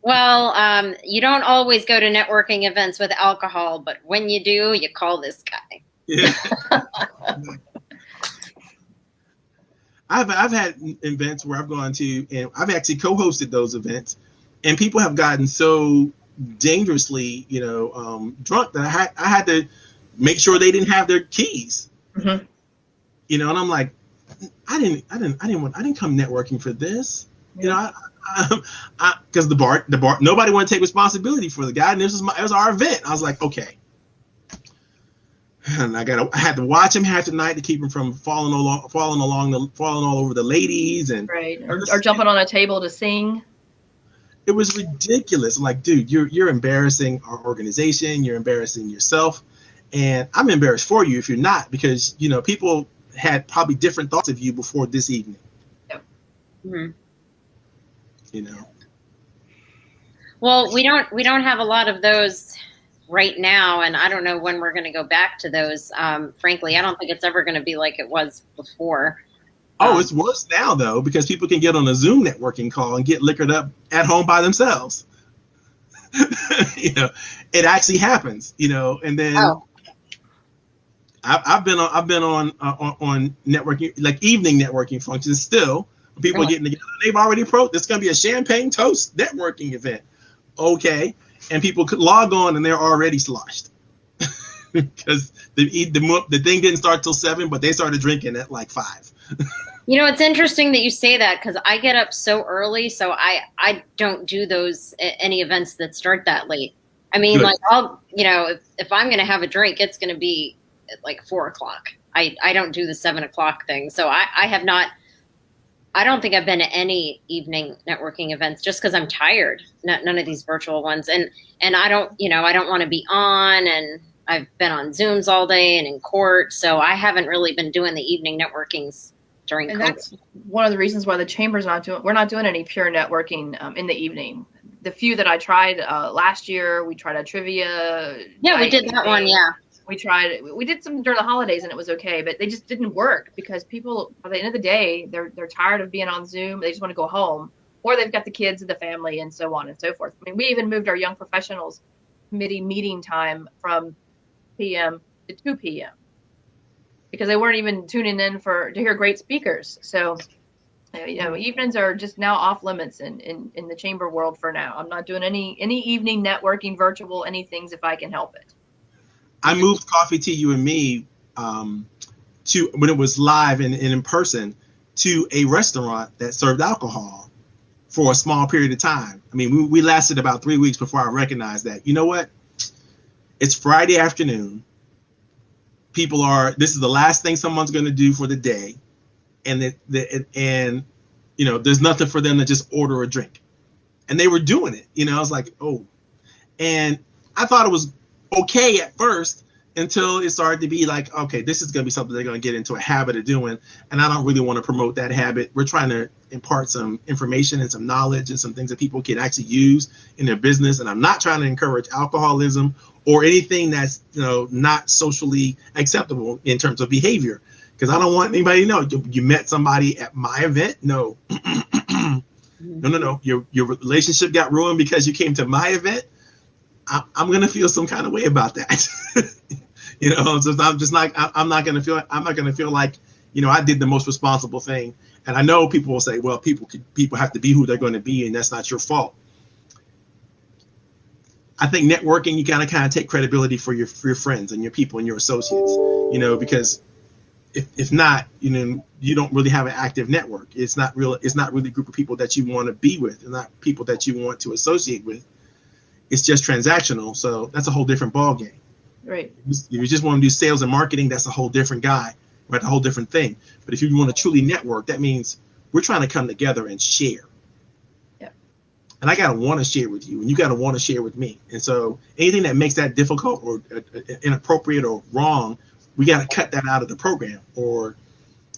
Well, you don't always go to networking events with alcohol, but when you do, you call this guy. Yeah. I've had events where I've gone to, and I've actually co-hosted those events, and people have gotten so dangerously, drunk that I had to make sure they didn't have their keys. Mm-hmm. And I'm like, I didn't come networking for this. Yeah. Because the bar, nobody wanted to take responsibility for the guy, and it was our event. I was like, okay. And I had to watch him half the night to keep him from falling all over the ladies, and right, or jumping on a table to sing. It was ridiculous. I'm like, dude, you're embarrassing our organization. You're embarrassing yourself, and I'm embarrassed for you if you're not, because people had probably different thoughts of you before this evening. Yep. Mm-hmm. Well, we don't have a lot of those right now, and I don't know when we're going to go back to those. Frankly, I don't think it's ever going to be like it was before. It's worse now, though, because people can get on a Zoom networking call and get liquored up at home by themselves. It actually happens, and then I've been on networking, like evening networking functions still. People are getting together. They've already approached. It's going to be a champagne toast networking event. Okay. And people could log on and they're already sloshed because the thing didn't start till 7, but they started drinking at like 5. It's interesting that you say that, because I get up so early, so I don't do any events that start that late. I mean, Good. Like I'll, if I'm going to have a drink, it's going to be at like 4 o'clock. I don't do the 7 o'clock thing. So I have not I don't think I've been to any evening networking events just because I'm tired. None of these virtual ones, and I don't, I don't want to be on, and I've been on Zooms all day and in court, so I haven't really been doing the evening networkings during And COVID. that's one of the reasons why the chamber's we're not doing any pure networking in the evening. The few that I tried last year, we tried a trivia. Yeah, we did that one. Yeah. We did some during the holidays and it was okay, but they just didn't work because people, by the end of the day, they're tired of being on Zoom. They just want to go home, or they've got the kids and the family and so on and so forth. I mean, we even moved our young professionals committee meeting time from p.m. to 2 p.m. because they weren't even tuning in to hear great speakers. So, evenings are just now off limits in the chamber world for now. I'm not doing any evening networking, virtual, anything if I can help it. I moved Coffee Tea You and Me to, when it was live and in person, to a restaurant that served alcohol for a small period of time. I mean, we lasted about 3 weeks before I recognized that, you know what? It's Friday afternoon. This is the last thing someone's going to do for the day. And there's nothing for them to just order a drink. And they were doing it. I was like, oh. And I thought it was okay at first until it started to be like, okay, this is going to be something they're going to get into a habit of doing. And I don't really want to promote that habit. We're trying to impart some information and some knowledge and some things that people can actually use in their business. And I'm not trying to encourage alcoholism or anything that's, not socially acceptable in terms of behavior. Because I don't want anybody to know you met somebody at my event. No, no. Your relationship got ruined because you came to my event. I'm going to feel some kind of way about that. So I'm just like, I'm not going to feel like, I did the most responsible thing. And I know people will say, well, people have to be who they're going to be, and that's not your fault. I think networking, you gotta kind of take credibility for your friends and your people and your associates, because if not, you don't really have an active network. It's not really a group of people that you want to be with, and not people that you want to associate with. It's just transactional. So that's a whole different ball game. Right. If you just want to do sales and marketing, that's a whole different guy, right? A whole different thing. But if you want to truly network, that means we're trying to come together and share. Yeah. And I got to want to share with you, and you got to want to share with me. And so anything that makes that difficult or inappropriate or wrong, we got to cut that out of the program, or,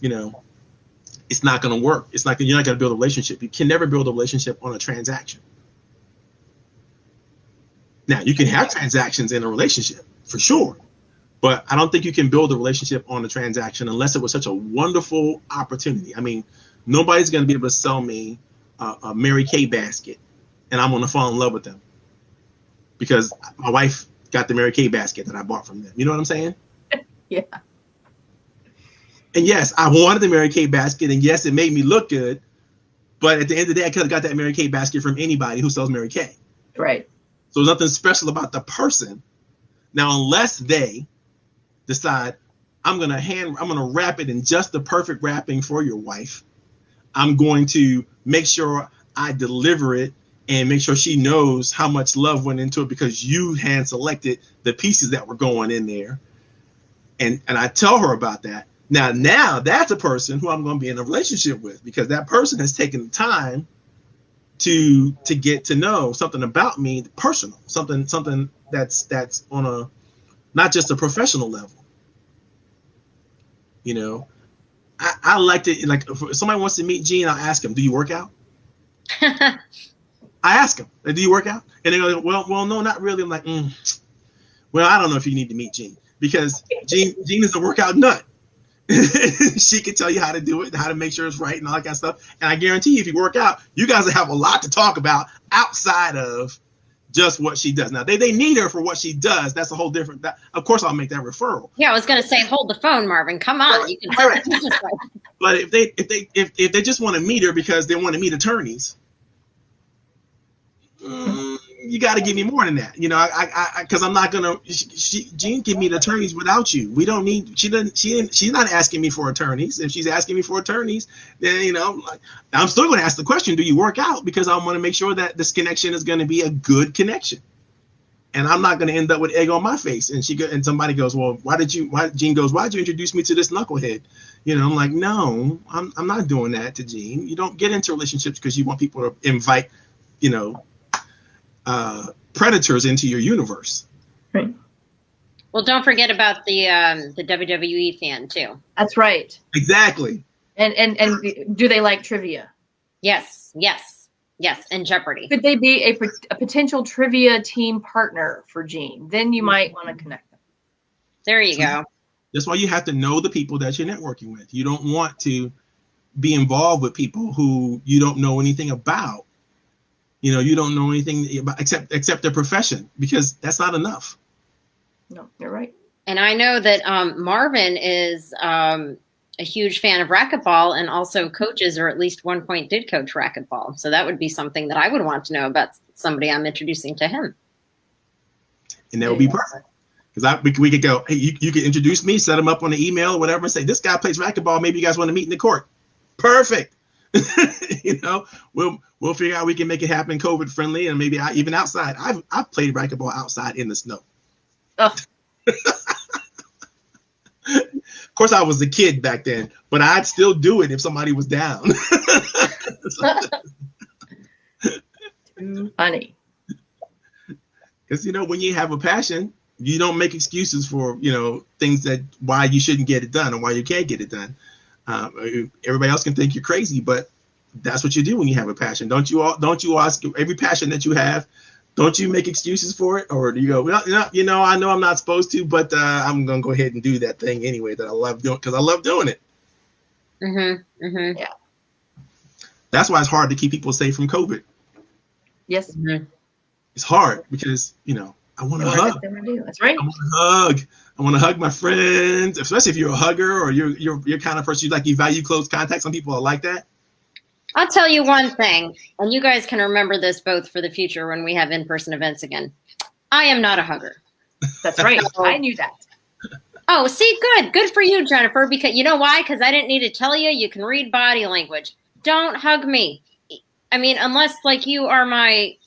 it's not going to work. You're not going to build a relationship. You can never build a relationship on a transaction. Now, you can have transactions in a relationship for sure, but I don't think you can build a relationship on a transaction unless it was such a wonderful opportunity. I mean, nobody's going to be able to sell me a Mary Kay basket and I'm going to fall in love with them because my wife got the Mary Kay basket that I bought from them. You know what I'm saying? Yeah. And yes, I wanted the Mary Kay basket, and yes, it made me look good, but at the end of the day, I could have got that Mary Kay basket from anybody who sells Mary Kay. Right. So there's nothing special about the person. Now, unless they decide, I'm gonna wrap it in just the perfect wrapping for your wife. I'm going to make sure I deliver it and make sure she knows how much love went into it because you hand selected the pieces that were going in there. And I tell her about that. Now that's a person who I'm going to be in a relationship with because that person has taken the time to get to know something about me, personal, something that's on a not just a professional level. I like to, like, if somebody wants to meet Gene, I'll ask him, do you work out? I ask him, do you work out? And they go, well, no, not really. I'm like, well, I don't know if you need to meet Gene because Gene is a workout nut. She can tell you how to do it and how to make sure it's right and all that kind of stuff. And I guarantee you, if you work out, you guys will have a lot to talk about outside of just what she does. Now, they need her for what she does. That's a whole different. Of course, I'll make that referral. Yeah, I was going to say, hold the phone, Marvin. Come on. Right. You can But if they just want to meet her because they want to meet attorneys, you got to give me more than that, because I'm not gonna. Jean can meet attorneys without you. We don't need. She's not asking me for attorneys. If she's asking me for attorneys, then I'm still going to ask the question: do you work out? Because I want to make sure that this connection is going to be a good connection. and I'm not going to end up with egg on my face. And somebody goes, well, Jean goes, why'd you introduce me to this knucklehead? You know, I'm like, no, I'm not doing that to Jean. You don't get into relationships because you want people to invite, you know, predators into your universe. Right. Well, don't forget about the WWE fan too. That's right. Exactly. And do they like trivia? Yes, and Jeopardy. Could they be a potential trivia team partner for Jean? Then you might want to connect them. There you go. That's why you have to know the people that you're networking with. You don't want to be involved with people who you don't know anything about. You know, you don't know anything about except their profession, because that's not enough. No, you're right. And I know that Marvin is a huge fan of racquetball and also coaches, or at least one point did coach racquetball. So that would be something that I would want to know about somebody I'm introducing to him. And that would be perfect. Because we could go, hey, you can introduce me, set them up on the email or whatever, and say, this guy plays racquetball. Maybe you guys want to meet in the court. Perfect. You know, we'll figure out we can make it happen COVID friendly, and maybe even outside. I've played racquetball outside in the snow. Oh. Of course, I was a kid back then, but I'd still do it if somebody was down. Too funny. Because, you know, when you have a passion, you don't make excuses for, you know, things that why you shouldn't get it done or why you can't get it done. Everybody else can think you're crazy, but that's what you do when you have a passion. Don't you ask every passion that you have? Don't you make excuses for it, or do you go, well, you know, I know I'm not supposed to, but I'm gonna go ahead and do that thing anyway that I love doing because I love doing it. Yeah. That's why it's hard to keep people safe from COVID. Yes. Mm-hmm. It's hard because, you know, I want to hug. That's right. I want to hug. I want to hug my friends, especially if you're a hugger or you're kind of person you value close contact. Some people are like that. I'll tell you one thing, and you guys can remember this both for the future when we have in-person events again. I am not a hugger. That's right. I knew that. Oh, see, good for you, Jennifer. Because you know why? Because I didn't need to tell you. You can read body language. Don't hug me. I mean, unless like you are my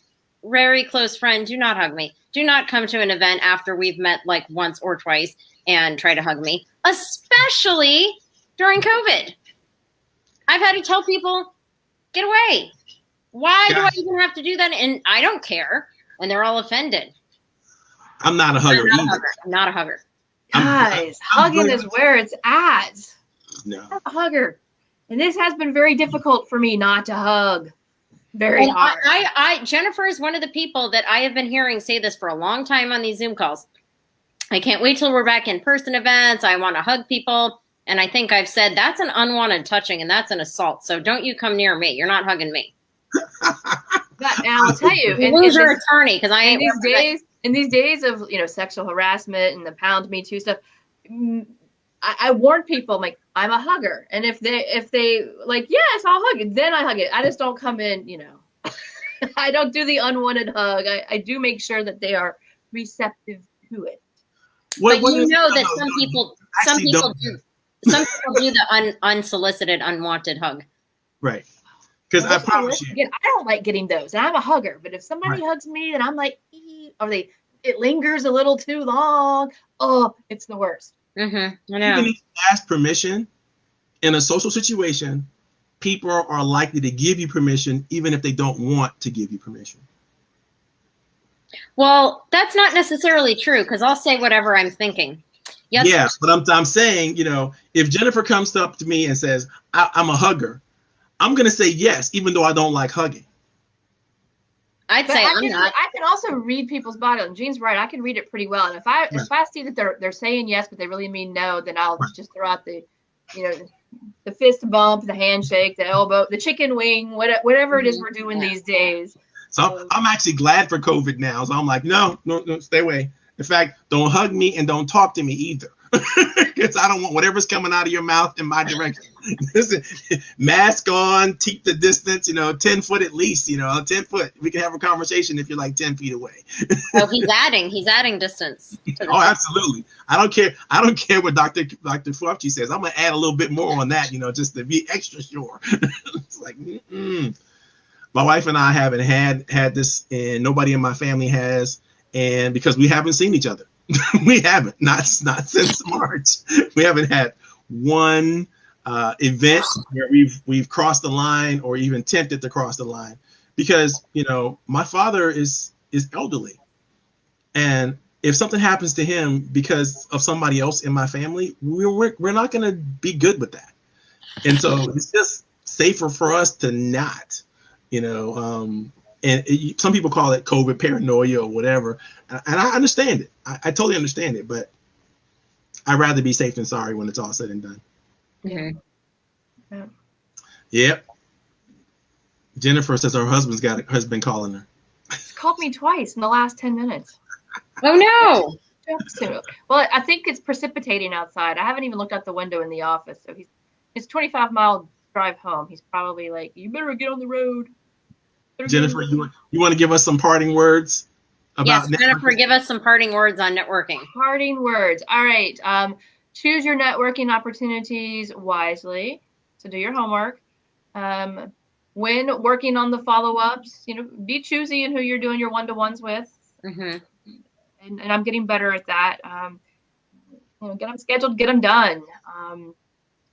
very close friend, do not hug me. Do not come to an event after we've met like once or twice and try to hug me, especially during COVID. I've had to tell people, get away. Why do I even have to do that? And I don't care. And they're all offended. I'm not a hugger either. I'm not a hugger. Guys, hugging is where it's at. No. I'm a hugger. And this has been very difficult for me not to hug. Very hard. Jennifer is one of the people that I have been hearing say this for a long time on these Zoom calls. I can't wait till we're back in person events. I want to hug people. And I think I've said that's an unwanted touching and that's an assault. So don't you come near me. You're not hugging me. But now I'll tell you, lose your attorney because I ain't in these days of sexual harassment and the Pound Me Too stuff. I warn people, like, I'm a hugger, and if they like, yes, I'll hug it, then I hug it. I just don't come in, I don't do the unwanted hug. I do make sure that they are receptive to it. But you know that some people do the unsolicited, unwanted hug. Right. Because I promise you, again, I don't like getting those, and I'm a hugger. But if somebody hugs me, then I'm like, it lingers a little too long. Oh, it's the worst. Mm-hmm. I know. Even if you ask permission in a social situation, people are likely to give you permission, even if they don't want to give you permission. Well, that's not necessarily true because I'll say whatever I'm thinking. Yes. Yeah, but I'm saying, if Jennifer comes up to me and says, I'm a hugger, I'm going to say yes, even though I don't like hugging. I'd say I'm not. I can also read people's body. And Jean's right. I can read it pretty well. And if I see that they're saying yes, but they really mean no, then I'll just throw out the fist bump, the handshake, the elbow, the chicken wing, whatever it is we're doing these days. So I'm actually glad for COVID now. So I'm like, no, stay away. In fact, don't hug me and don't talk to me either. Because I don't want whatever's coming out of your mouth in my direction. Listen, mask on, keep the distance, 10 foot at least, 10 foot. We can have a conversation if you're like 10 feet away. Oh, he's adding distance. Oh, absolutely. I don't care what Dr. Fauci says. I'm going to add a little bit more on that, just to be extra sure. It's like, my wife and I haven't had this, and nobody in my family has. And because we haven't seen each other, we haven't, not since March. We haven't had one event where we've crossed the line or even attempted to cross the line, because my father is elderly, and if something happens to him because of somebody else in my family, we're not going to be good with that. And so it's just safer for us to not, some people call it COVID paranoia or whatever. And I understand it. I totally understand it, but I'd rather be safe than sorry when it's all said and done. Mm-hmm. Yeah. Yep. Jennifer says her has been calling her. He's called me twice in the last 10 minutes. Oh no. Well, I think it's precipitating outside. I haven't even looked out the window in the office. So it's 25-mile drive home. He's probably like, you better get on the road. Jennifer, you want to give us some parting words about networking? Jennifer, give us some parting words on networking. Parting words. All right. Choose your networking opportunities wisely. So do your homework. When working on the follow-ups, be choosy in who you're doing your one-to-ones with. Mm-hmm. And I'm getting better at that. Get them scheduled, get them done.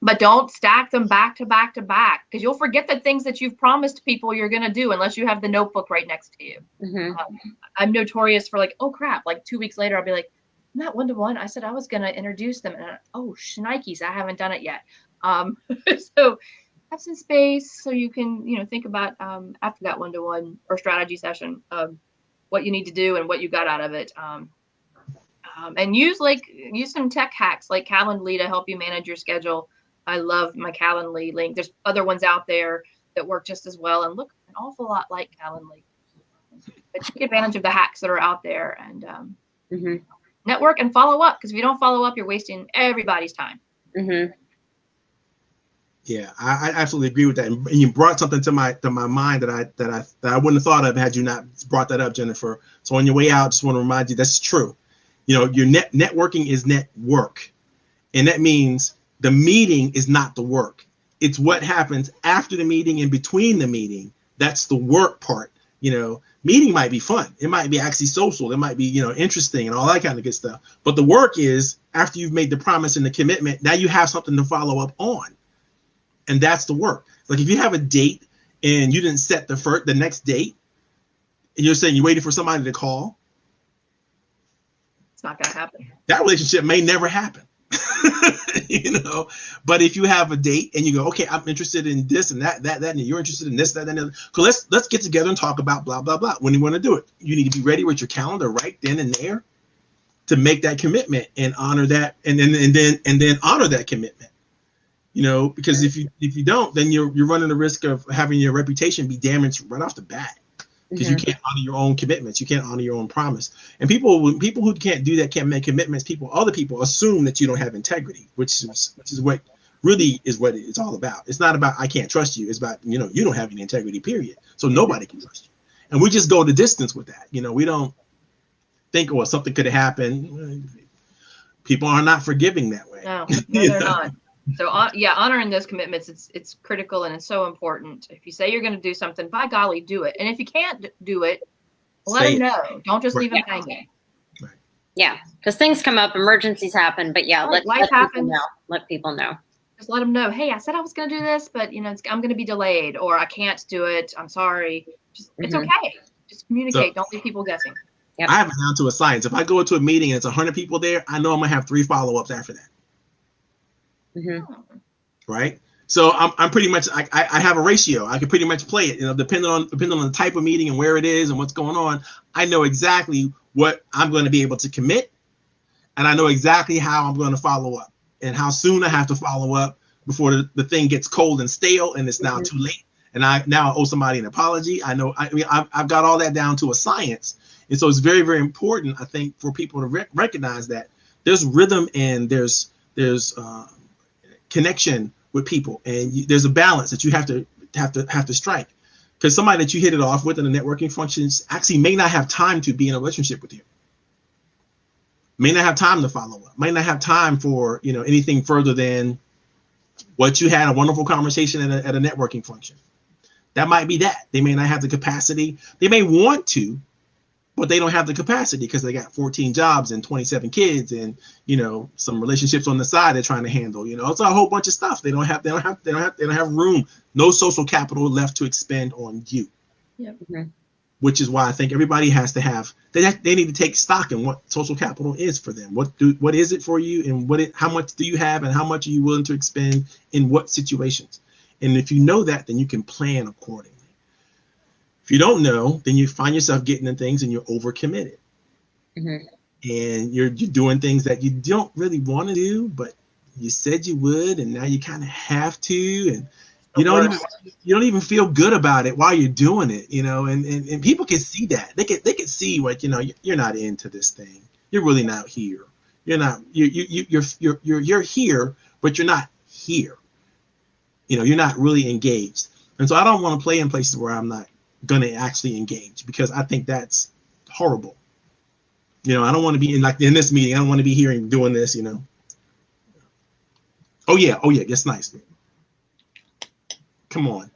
But don't stack them back to back to back, because you'll forget the things that you've promised people you're going to do unless you have the notebook right next to you. Mm-hmm. I'm notorious for like, oh crap, like 2 weeks later, I'll be like, not one-to-one. I said I was going to introduce them. And oh, shnikes, I haven't done it yet. So have some space so you can, think about after that one-to-one or strategy session, what you need to do and what you got out of it. And use some tech hacks like Calendly to help you manage your schedule. I love my Calendly link. There's other ones out there that work just as well and look an awful lot like Calendly. But take advantage of the hacks that are out there and mm-hmm. network and follow up, because if you don't follow up, you're wasting everybody's time. Mm-hmm. Yeah, I absolutely agree with that. And you brought something to my mind that I wouldn't have thought of had you not brought that up, Jennifer. So on your way out, just want to remind you that's true. Your networking is network, and that means the meeting is not the work. It's what happens after the meeting and between the meeting. That's the work part. Meeting might be fun. It might be actually social. It might be, interesting and all that kind of good stuff. But the work is after you've made the promise and the commitment, now you have something to follow up on. And that's the work. Like if you have a date and you didn't set the next date, and you're saying you're waiting for somebody to call, it's not going to happen. That relationship may never happen. But if you have a date and you go, okay, I'm interested in this and that, and you're interested in this, that, and the other. So let's get together and talk about blah, blah, blah. When you want to do it, you need to be ready with your calendar right then and there to make that commitment and honor that, and then honor that commitment. Because if you don't, then you're running the risk of having your reputation be damaged right off the bat, because you can't honor your own commitments. You can't honor your own promise. And people who can't do that, can't make commitments, other people assume that you don't have integrity, which is what really is what it's all about. It's not about I can't trust you. It's about, you don't have any integrity, period. So nobody can trust you. And we just go the distance with that. We don't think, oh, something could have happened. People are not forgiving that way. No, they're not. So honoring those commitments, it's critical and it's so important. If you say you're going to do something, by golly, do it. And if you can't do it, let them know. Don't just leave them hanging. Right. Yeah, because things come up, emergencies happen, but life happens. Let people know. Just let them know. Hey, I said I was going to do this, but I'm going to be delayed, or I can't do it. I'm sorry. It's okay. Just communicate. Don't leave people guessing. Yep. I have it down to a science. If I go into a meeting and it's 100 people there, I know I'm going to have 3 follow-ups after that. Mm-hmm. Right. So I'm pretty much I have a ratio. I can pretty much play it. Depending on the type of meeting and where it is and what's going on, I know exactly what I'm going to be able to commit, and I know exactly how I'm going to follow up and how soon I have to follow up before the thing gets cold and stale and it's now too late. And I owe somebody an apology. I've got all that down to a science. And so it's very, very important, I think, for people to recognize that there's rhythm and there's connection with people, and there's a balance that you have to strike, because somebody that you hit it off with in the networking functions actually may not have time to be in a relationship with you, may not have time to follow up, might not have time for anything further than what you had a wonderful conversation at a networking function. That might be that. They may not have the capacity. They may want to, but they don't have the capacity because they got 14 jobs and 27 kids and, you know, some relationships on the side they're trying to handle. You know, it's a whole bunch of stuff. They don't have room, no social capital left to expend on you. Yep. Mhm. Which is why I think everybody has to have, they need to take stock in what social capital is for them. What is it for you, and how much do you have, and how much are you willing to expend in what situations? And if you know that, then you can plan accordingly. If you don't know, then you find yourself getting in things and you're overcommitted. Mhm. And you're doing things that you don't really want to do, but you said you would, and now you kind of have to, and you don't even feel good about it while you're doing it, you know, and people can see that. They can see what, you know, you're not into this thing. You're really not here. You're not, you're here, but you're not here. You know, you're not really engaged. And so I don't want to play in places where I'm not going to actually engage, because I think that's horrible. You know, I don't want to be in this meeting. I don't want to be here and doing this, you know. Oh yeah, it's nice. Come on.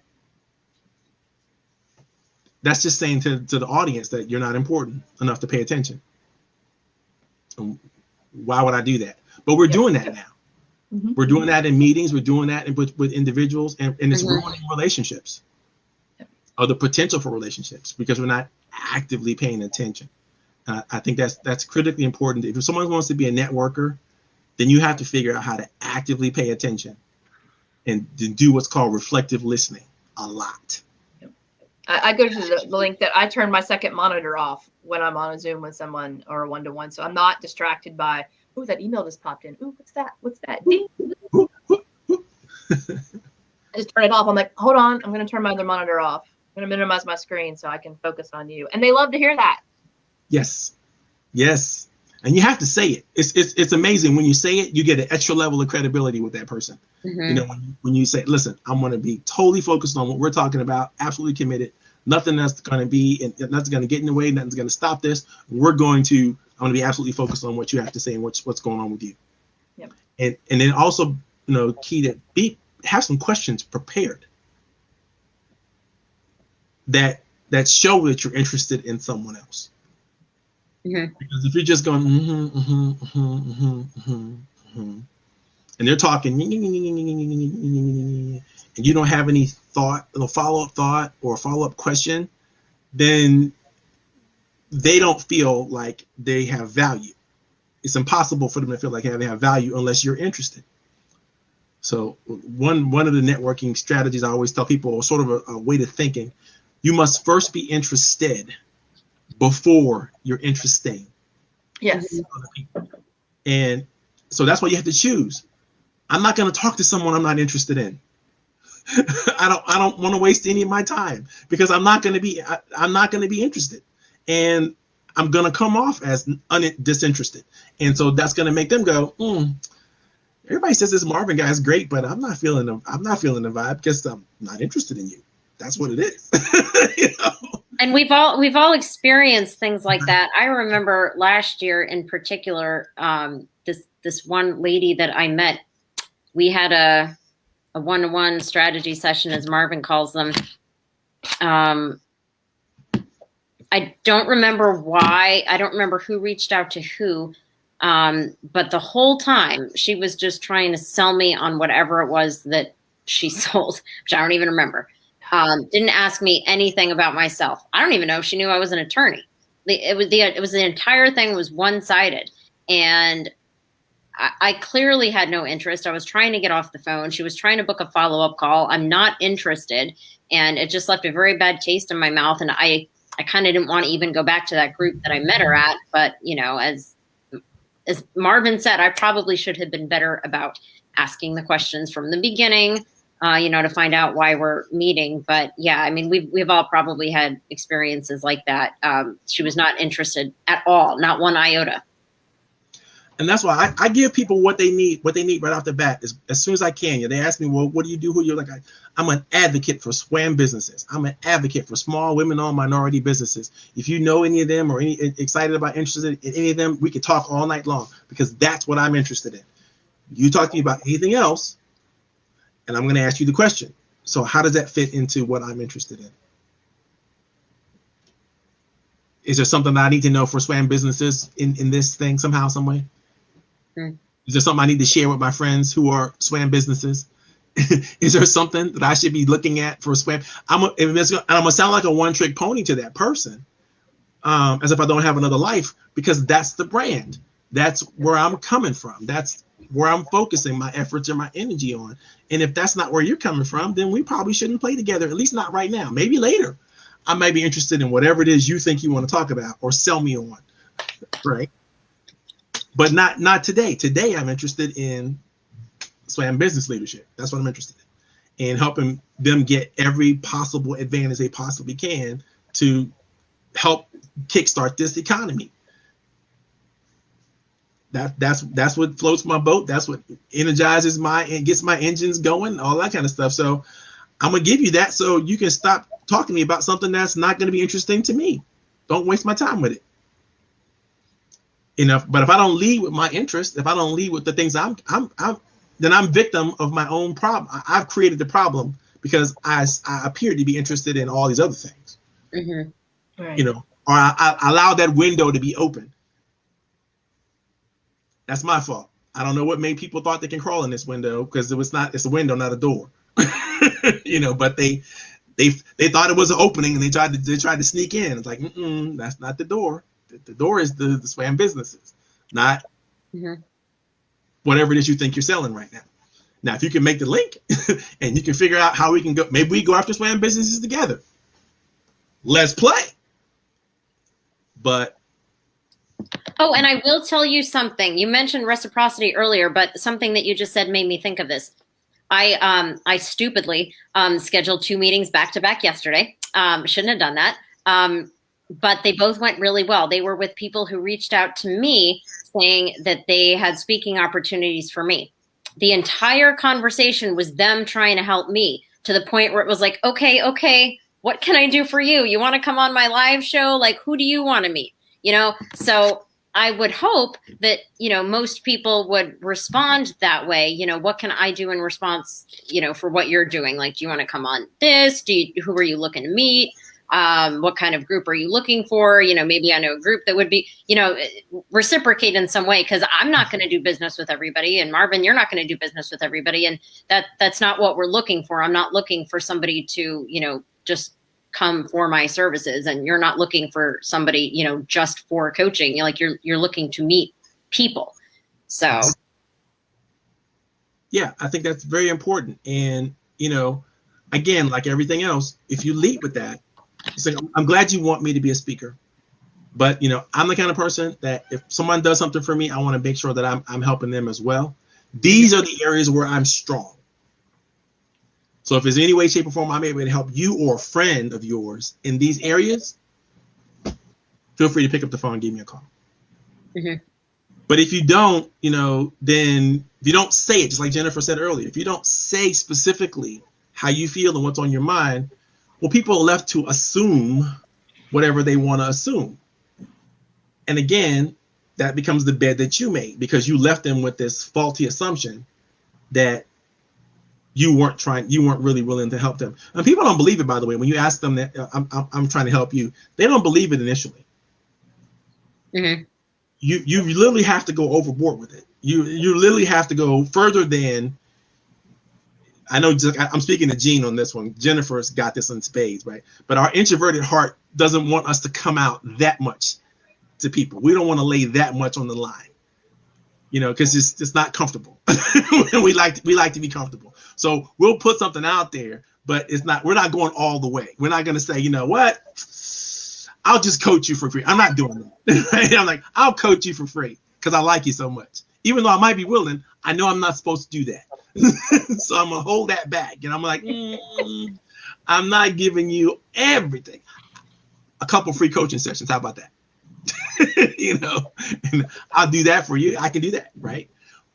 That's just saying to the audience that you're not important enough to pay attention. Why would I do that? But we're doing that now. Mm-hmm. We're doing that in meetings. We're doing that with individuals, and it's Mhm. ruining relationships, or the potential for relationships, because we're not actively paying attention. I think that's critically important. If someone wants to be a networker, then you have to figure out how to actively pay attention and to do what's called reflective listening a lot. I go to the link that I turn my second monitor off when I'm on a Zoom with someone or a one-to-one, so I'm not distracted by, oh, that email just popped in. Oh, what's that? Ding. I just turn it off. I'm like, hold on, I'm going to turn my other monitor off. I'm going to minimize my screen so I can focus on you. And they love to hear that. Yes. And you have to say it. It's amazing when you say it. You get an extra level of credibility with that person. Mhm. You know, when you say, listen, I'm going to be totally focused on what we're talking about, absolutely committed. Nothing that's going to be, and nothing's going to get in the way. Nothing's going to stop this. I'm going to be absolutely focused on what you have to say and what's going on with you. Yep. And then also, you know, key to have some questions prepared that show that you're interested in someone else. Mhm. Because if you're just going, and they're talking, and you don't have any thought, follow-up thought or follow-up question, then they don't feel like they have value. It's impossible for them to feel like they have value unless you're interested. So one of the networking strategies I always tell people, sort of a way to thinking, you must first be interested before you're interesting. Yes. And so that's why you have to choose. I'm not going to talk to someone I'm not interested in. I don't want to waste any of my time, because I'm not going to be interested, and I'm going to come off as disinterested. And so that's going to make them go, everybody says this Marvin guy is great, but I'm not feeling the vibe because I'm not interested in you. That's what it is. You know? And we've all experienced things like that. I remember last year in particular, this one lady that I met, we had a one-to-one strategy session, as Marvin calls them. I don't remember why. I don't remember who reached out to who. But the whole time she was just trying to sell me on whatever it was that she sold, which I don't even remember. Didn't ask me anything about myself. I don't even know if she knew I was an attorney. It was the entire thing was one-sided, and I clearly had no interest. I was trying to get off the phone. She was trying to book a follow-up call. I'm not interested, and it just left a very bad taste in my mouth. And I kind of didn't want to even go back to that group that I met her at. But you know, as Marvin said, I probably should have been better about asking the questions from the beginning, you know, to find out why we're meeting. But yeah, I mean, we've all probably had experiences like that. She was not interested at all, not one iota. And that's why I give people what they need right off the bat as soon as I can. You know, they ask me, well, what do you do? Who you're like? I'm an advocate for SWAM businesses. I'm an advocate for small women-owned minority businesses. If you know any of them or excited about, interested in any of them, we could talk all night long, because that's what I'm interested in. You talk to me about anything else, and I'm going to ask you the question. So how does that fit into what I'm interested in? Is there something that I need to know for SWAM businesses in this thing somehow, some way? Is there something I need to share with my friends who are SWAM businesses? Is there something that I should be looking at for SWAM? I'm gonna sound like a one-trick pony to that person, as if I don't have another life, because that's the brand. That's where I'm coming from. That's where I'm focusing my efforts and my energy on. And if that's not where you're coming from, then we probably shouldn't play together, at least not right now. Maybe later. I might be interested in whatever it is you think you want to talk about or sell me on, right? But not today. Today, I'm interested in SWAM business leadership. That's what I'm interested in helping them get every possible advantage they possibly can to help kickstart this economy. That's what floats my boat. That's what energizes and gets my engines going, all that kind of stuff. So I'm gonna give you that so you can stop talking to me about something that's not going to be interesting to me. Don't waste my time with it. But if I don't lead with my interest, if I don't lead with the things then I'm victim of my own problem. I've created the problem because I appear to be interested in all these other things. Right. Or I allow that window to be open. That's my fault. I don't know what made people thought they can crawl in this window, because it's a window, not a door. But they thought it was an opening, and they tried to sneak in. It's like, that's not the door. The door is the SWAM businesses, not whatever it is you think you're selling right now. Now, if you can make the link and you can figure out how we can go, maybe we go after SWAM businesses together. Let's play. But oh, and I will tell you something. You mentioned reciprocity earlier, but something that you just said made me think of this. I stupidly scheduled 2 meetings back to back yesterday. Shouldn't have done that. But they both went really well. They were with people who reached out to me saying that they had speaking opportunities for me. The entire conversation was them trying to help me, to the point where it was like, okay, what can I do for you? You want to come on my live show? Like, who do you want to meet? So I would hope that, most people would respond that way. What can I do in response, for what you're doing? Like, do you want to come on this? Who are you looking to meet? What kind of group are you looking for? Maybe I know a group that would be, reciprocate in some way, because I'm not going to do business with everybody. And Marvin, you're not going to do business with everybody. And that's not what we're looking for. I'm not looking for somebody to, just come for my services, and you're not looking for somebody, just for coaching. You're looking to meet people. So yeah, I think that's very important. And, again, like everything else, if you lead with that, it's like, I'm glad you want me to be a speaker, but, I'm the kind of person that if someone does something for me, I want to make sure that I'm helping them as well. These are the areas where I'm strong. So if there's any way, shape, or form I'm able to help you or a friend of yours in these areas, feel free to pick up the phone and give me a call. But if you don't, then if you don't say it, just like Jennifer said earlier, if you don't say specifically how you feel and what's on your mind, well, people are left to assume whatever they want to assume. And again, that becomes the bed that you made, because you left them with this faulty assumption that you weren't really willing to help them. And people don't believe it, by the way. When you ask them that I'm trying to help you, they don't believe it initially. You literally have to go overboard with it. You literally have to go further than. I know I'm speaking to Jean on this one. Jennifer's got this in spades, right? But our introverted heart doesn't want us to come out that much to people. We don't want to lay that much on the line, because it's not comfortable. we like to be comfortable. So we'll put something out there, but we're not going all the way. We're not going to say, you know what? I'll just coach you for free. I'm not doing that. Right? I'm like, I'll coach you for free because I like you so much. Even though I might be willing, I know I'm not supposed to do that. So I'm going to hold that back. And I'm like, I'm not giving you everything. A couple free coaching sessions. How about that? And I'll do that for you. I can do that. Right.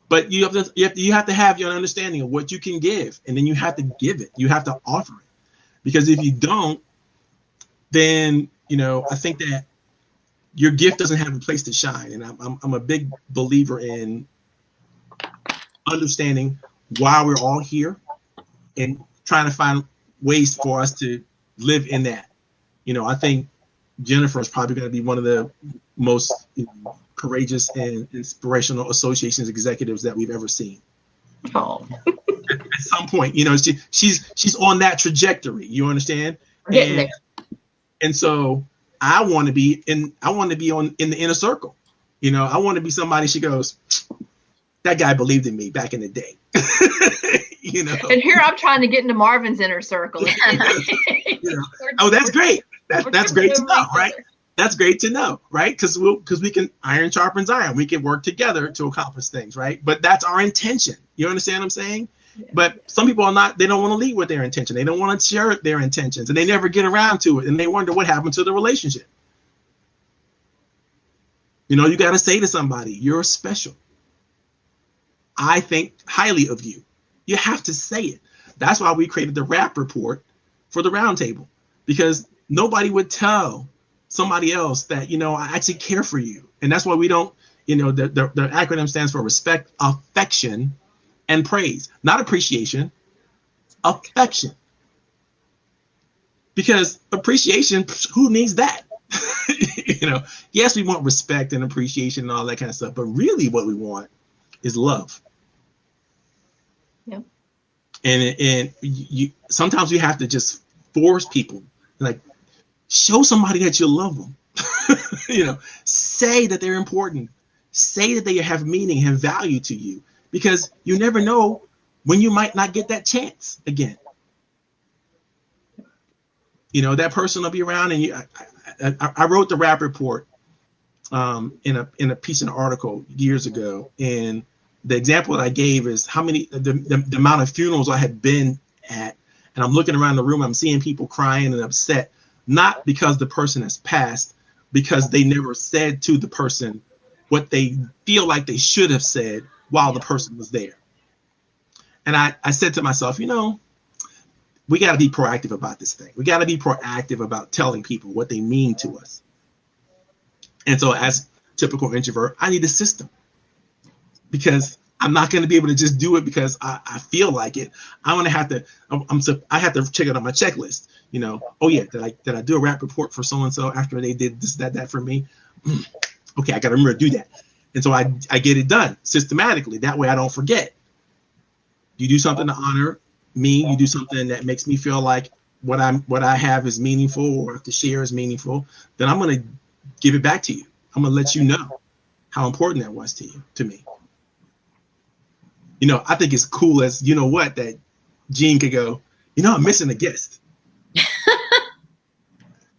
But you have to have your understanding of what you can give. And then you have to give it. You have to offer it. Because if you don't, then, I think that your gift doesn't have a place to shine. And I'm a big believer in understanding why we're all here and trying to find ways for us to live in that. I think Jennifer is probably going to be one of the most courageous and inspirational associations executives that we've ever seen. Oh. At some point, she's on that trajectory. You understand? We're getting there. And so I want to be in the inner circle. I want to be somebody she goes, that guy believed in me back in the day. And here I'm trying to get into Marvin's inner circle. Oh, that's great. That's great to know, right? That's great to know, right? Because we can, iron sharpens iron. We can work together to accomplish things, right? But that's our intention. You understand what I'm saying? Yeah. But some people they don't want to lead with their intention. They don't want to share their intentions, and they never get around to it, and they wonder what happened to the relationship. You got to say to somebody, you're special. I think highly of you. You have to say it. That's why we created the rap report for the roundtable, because nobody would tell somebody else that, I actually care for you. And that's why we don't, the acronym stands for respect, affection, and praise. Not appreciation, affection. Because appreciation, who needs that? Yes, we want respect and appreciation and all that kind of stuff, but really what we want is love. Yep. And you sometimes you have to just force people, like, show somebody that you love them. Say that they're important. Say that they have meaning, have value to you, because you never know when you might not get that chance again. That person will be around, and I wrote the rap report in a piece in an article years ago, and the example that I gave is how many the amount of funerals I had been at, and I'm looking around the room, I'm seeing people crying and upset, not because the person has passed, because they never said to the person what they feel like they should have said while the person was there. And I said to myself, we got to be proactive about this thing. We got to be proactive about telling people what they mean to us. And so, as typical introvert, I need a system, because I'm not going to be able to just do it because I feel like it. I'm going to have to. I have to check it on my checklist. Oh yeah, did I do a rap report for so and so after they did this, that for me? Okay, I got to remember to do that. And so I get it done systematically. That way I don't forget. You do something to honor me. You do something that makes me feel like what I have is meaningful, or to share is meaningful. Then I'm going to give it back to you. I'm going to let you know how important that was to me. I think it's cool as, that Gene could go, I'm missing a guest.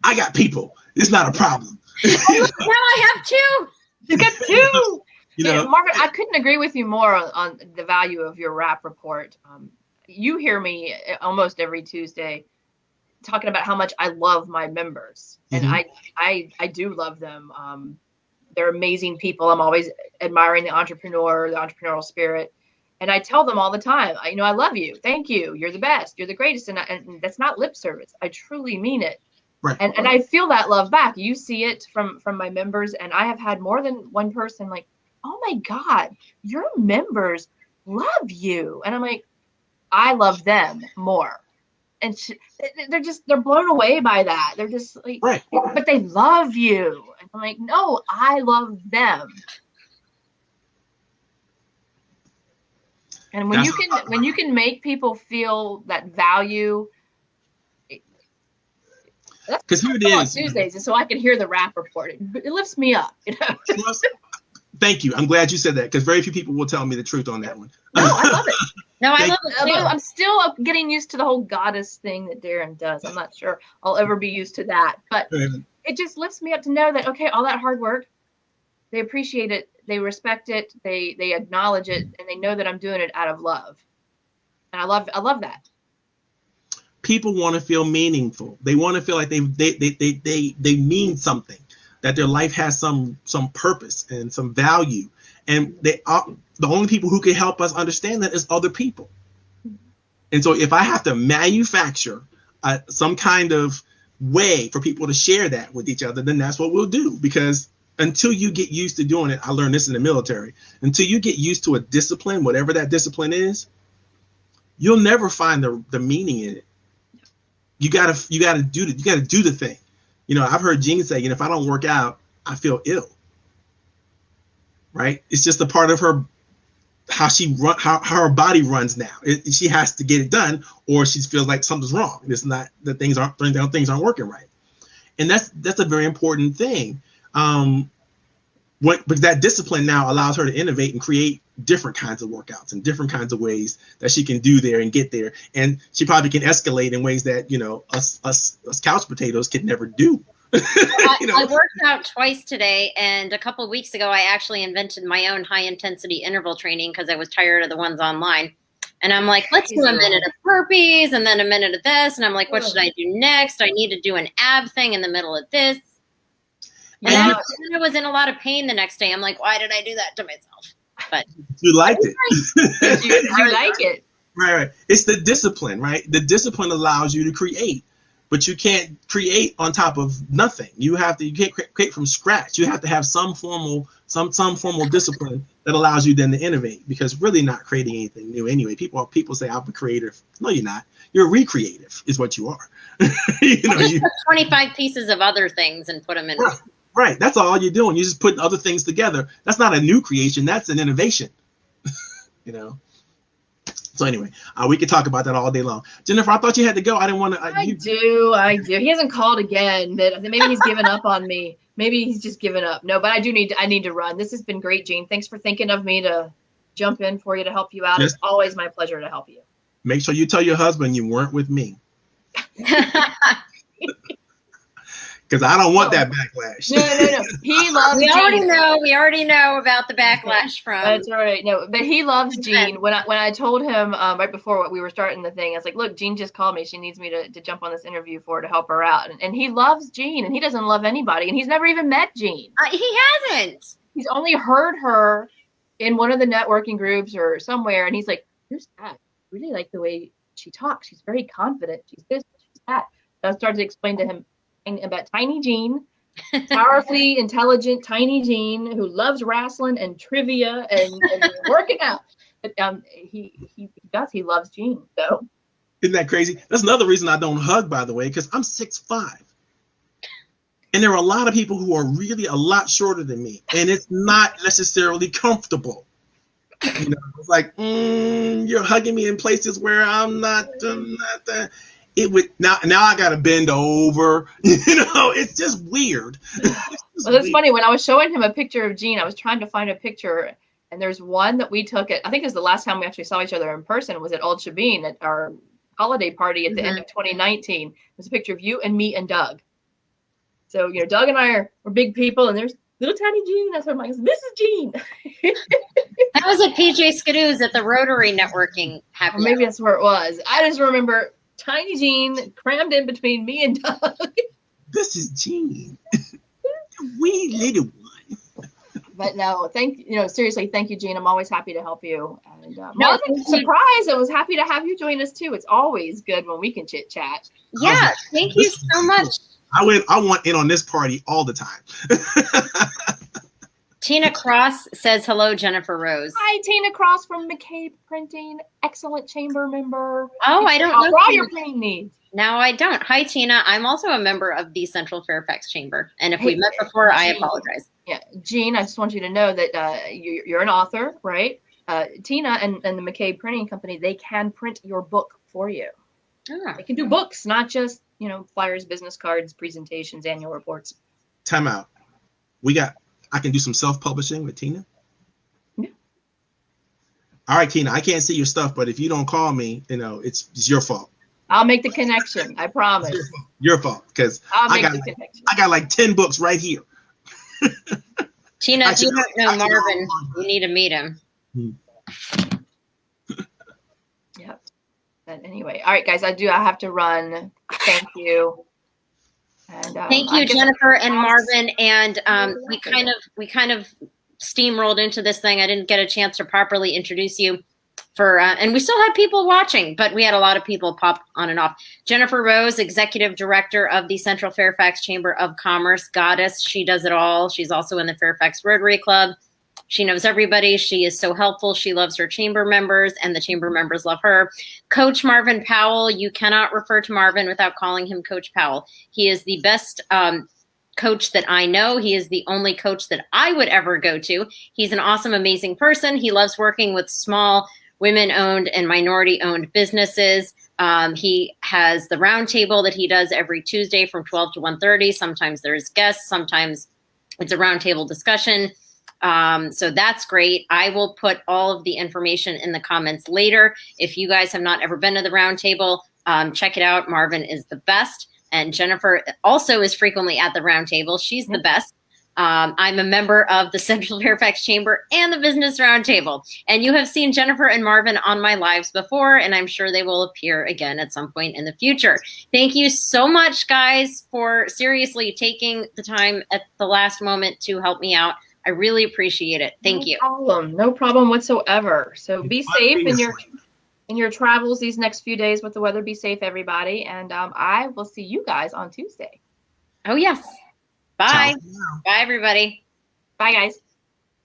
I got people. It's not a problem. Now I have two. You got two. Marvin, I couldn't agree with you more on the value of your rap report. You hear me almost every Tuesday talking about how much I love my members. And I do love them. They're amazing people. I'm always admiring the entrepreneurial spirit. And I tell them all the time, I love you. Thank you. You're the best. You're the greatest. And that's not lip service. I truly mean it. Right. And I feel that love back. You see it from my members. And I have had more than one person like, oh my God, your members love you. And I'm like, I love them more. And they're blown away by that. They're just like, right. But they love you. And I'm like, no, I love them. And when you can make people feel that value, because here it is Tuesdays, and so I can hear the rap report. It lifts me up. Thank you. I'm glad you said that, because very few people will tell me the truth on that one. No, I love it. No, I love it too. I'm still getting used to the whole goddess thing that Darren does. I'm not sure I'll ever be used to that, but it just lifts me up to know that, okay, all that hard work, they appreciate it, they respect it, they acknowledge it, and they know that I'm doing it out of love. And I love that. People want to feel meaningful. They want to feel like they mean something, that their life has some purpose and some value. And they are the only people who can help us understand that is other people. And so if I have to manufacture some kind of way for people to share that with each other, then that's what we'll do. Because until you get used to doing it, I learned this in the military, until you get used to a discipline, whatever that discipline is, you'll never find the meaning in it. You gotta do the thing. You know, I've heard Jean say, you know, if I don't work out, I feel ill. Right? It's just a part of her, how her body runs now. She has to get it done, or she feels like something's wrong. It's not that things aren't working right, and that's a very important thing. Because that discipline now allows her to innovate and create different kinds of workouts and different kinds of ways that she can do there and get there. And she probably can escalate in ways that, you know, us couch potatoes could never do. You know? I worked out twice today, and a couple of weeks ago, I actually invented my own high intensity interval training because I was tired of the ones online. And I'm like, let's do a minute of burpees and then a minute of this. And I'm like, what should I do next? I need to do an ab thing in the middle of this. And then I was in a lot of pain the next day. I'm like, why did I do that to myself? But you liked it. you like it. Right. It's the discipline, right? The discipline allows you to create, but you can't create on top of nothing. You can't create from scratch. You have to have some formal discipline that allows you then to innovate, because really not creating anything new anyway. People say I'm a creative. No, you're not. You're recreative is what you are. You took 25 pieces of other things and put them in. Right. That's all you're doing. You're just putting other things together. That's not a new creation. That's an innovation. You know. So anyway, we could talk about that all day long. Jennifer, I thought you had to go. I didn't want to. I do. He hasn't called again. But maybe he's given up on me. Maybe he's just given up. No, but I need to run. This has been great, Jean. Thanks for thinking of me to jump in for you to help you out. Yes. It's always my pleasure to help you. Make sure you tell your husband you weren't with me. Because I don't want that backlash. No. He loves Jean. We already know about the backlash from. That's all right. No, but he loves Jean. When I told him right before we were starting the thing, I was like, look, Jean just called me. She needs me to jump on this interview for her to help her out. And he loves Jean, and he doesn't love anybody. And he's never even met Jean. He hasn't. He's only heard her in one of the networking groups or somewhere. And he's like, who's that? I really like the way she talks. She's very confident. She's this, she's that. So I started to explain to him about Tiny Jean, powerfully intelligent Tiny Jean who loves wrestling and trivia and working out. But he loves Jean. So isn't that crazy? That's another reason I don't hug, by the way, because I'm 6'5". And there are a lot of people who are really a lot shorter than me, and it's not necessarily comfortable. You know, it's like you're hugging me in places where I'm not that. It would now I gotta bend over. You know, it's just weird. Well, it's funny. When I was showing him a picture of Jean, I was trying to find a picture, and there's one that we took I think it was the last time we actually saw each other in person, was at Old Shabine at our holiday party at the end of 2019. It was a picture of you and me and Doug. So, you know, Doug and I are big people, and there's little tiny Jean. That's what I'm like, this is Jean. That was at PJ Skidoo's at the Rotary Networking happy hour. Maybe that's where it was. I just remember Tiny Jean crammed in between me and Doug. This is Jean. Wee little one. But no, seriously, thank you, Jean. I'm always happy to help you. And Marvin, surprise! I was happy to have you join us too. It's always good when we can chit chat. Yeah, thank you so much. I want in on this party all the time. Tina Cross says, hello, Jennifer Rose. Hi, Tina Cross from McCabe Printing. Excellent chamber member. Oh, I don't know. For all your printing needs. No, I don't. Hi, Tina. I'm also a member of the Central Fairfax Chamber. And if we met before, I apologize. Yeah, Jean, I just want you to know that you're an author, right? Tina and the McCabe Printing Company, they can print your book for you. Oh. They can do books, not just, flyers, business cards, presentations, annual reports. Time out. I can do some self-publishing with Tina. Yeah. All right, Tina, I can't see your stuff, but if you don't call me, it's your fault. I'll make the connection. I promise. Your fault, because I got like 10 books right here. Tina, if you don't know Marvin, you need to meet him. Yep. But anyway, all right, guys, I have to run. Thank you. And, thank you, Jennifer and Marvin. And we kind of steamrolled into this thing. I didn't get a chance to properly introduce you and we still had people watching, but we had a lot of people pop on and off. Jennifer Rose, Executive Director of the Central Fairfax Chamber of Commerce, Goddess. She does it all. She's also in the Fairfax Rotary Club. She knows everybody. She is so helpful. She loves her chamber members, and the chamber members love her. Coach Marvin Powell, you cannot refer to Marvin without calling him Coach Powell. He is the best coach that I know. He is the only coach that I would ever go to. He's an awesome, amazing person. He loves working with small women-owned and minority-owned businesses. He has the roundtable that he does every Tuesday from 12 to 1:30. Sometimes there's guests. Sometimes it's a roundtable discussion. So that's great. I will put all of the information in the comments later. If you guys have not ever been to the roundtable, check it out. Marvin is the best. And Jennifer also is frequently at the roundtable. She's the best. I'm a member of the Central Fairfax Chamber and the Business Roundtable. And you have seen Jennifer and Marvin on my lives before, and I'm sure they will appear again at some point in the future. Thank you so much, guys, for seriously taking the time at the last moment to help me out. I really appreciate it. Thank you. No problem whatsoever. So be safe in your travels these next few days with the weather. Be safe, everybody. And I will see you guys on Tuesday. Oh, yes. Bye. Bye, everybody. Bye, guys.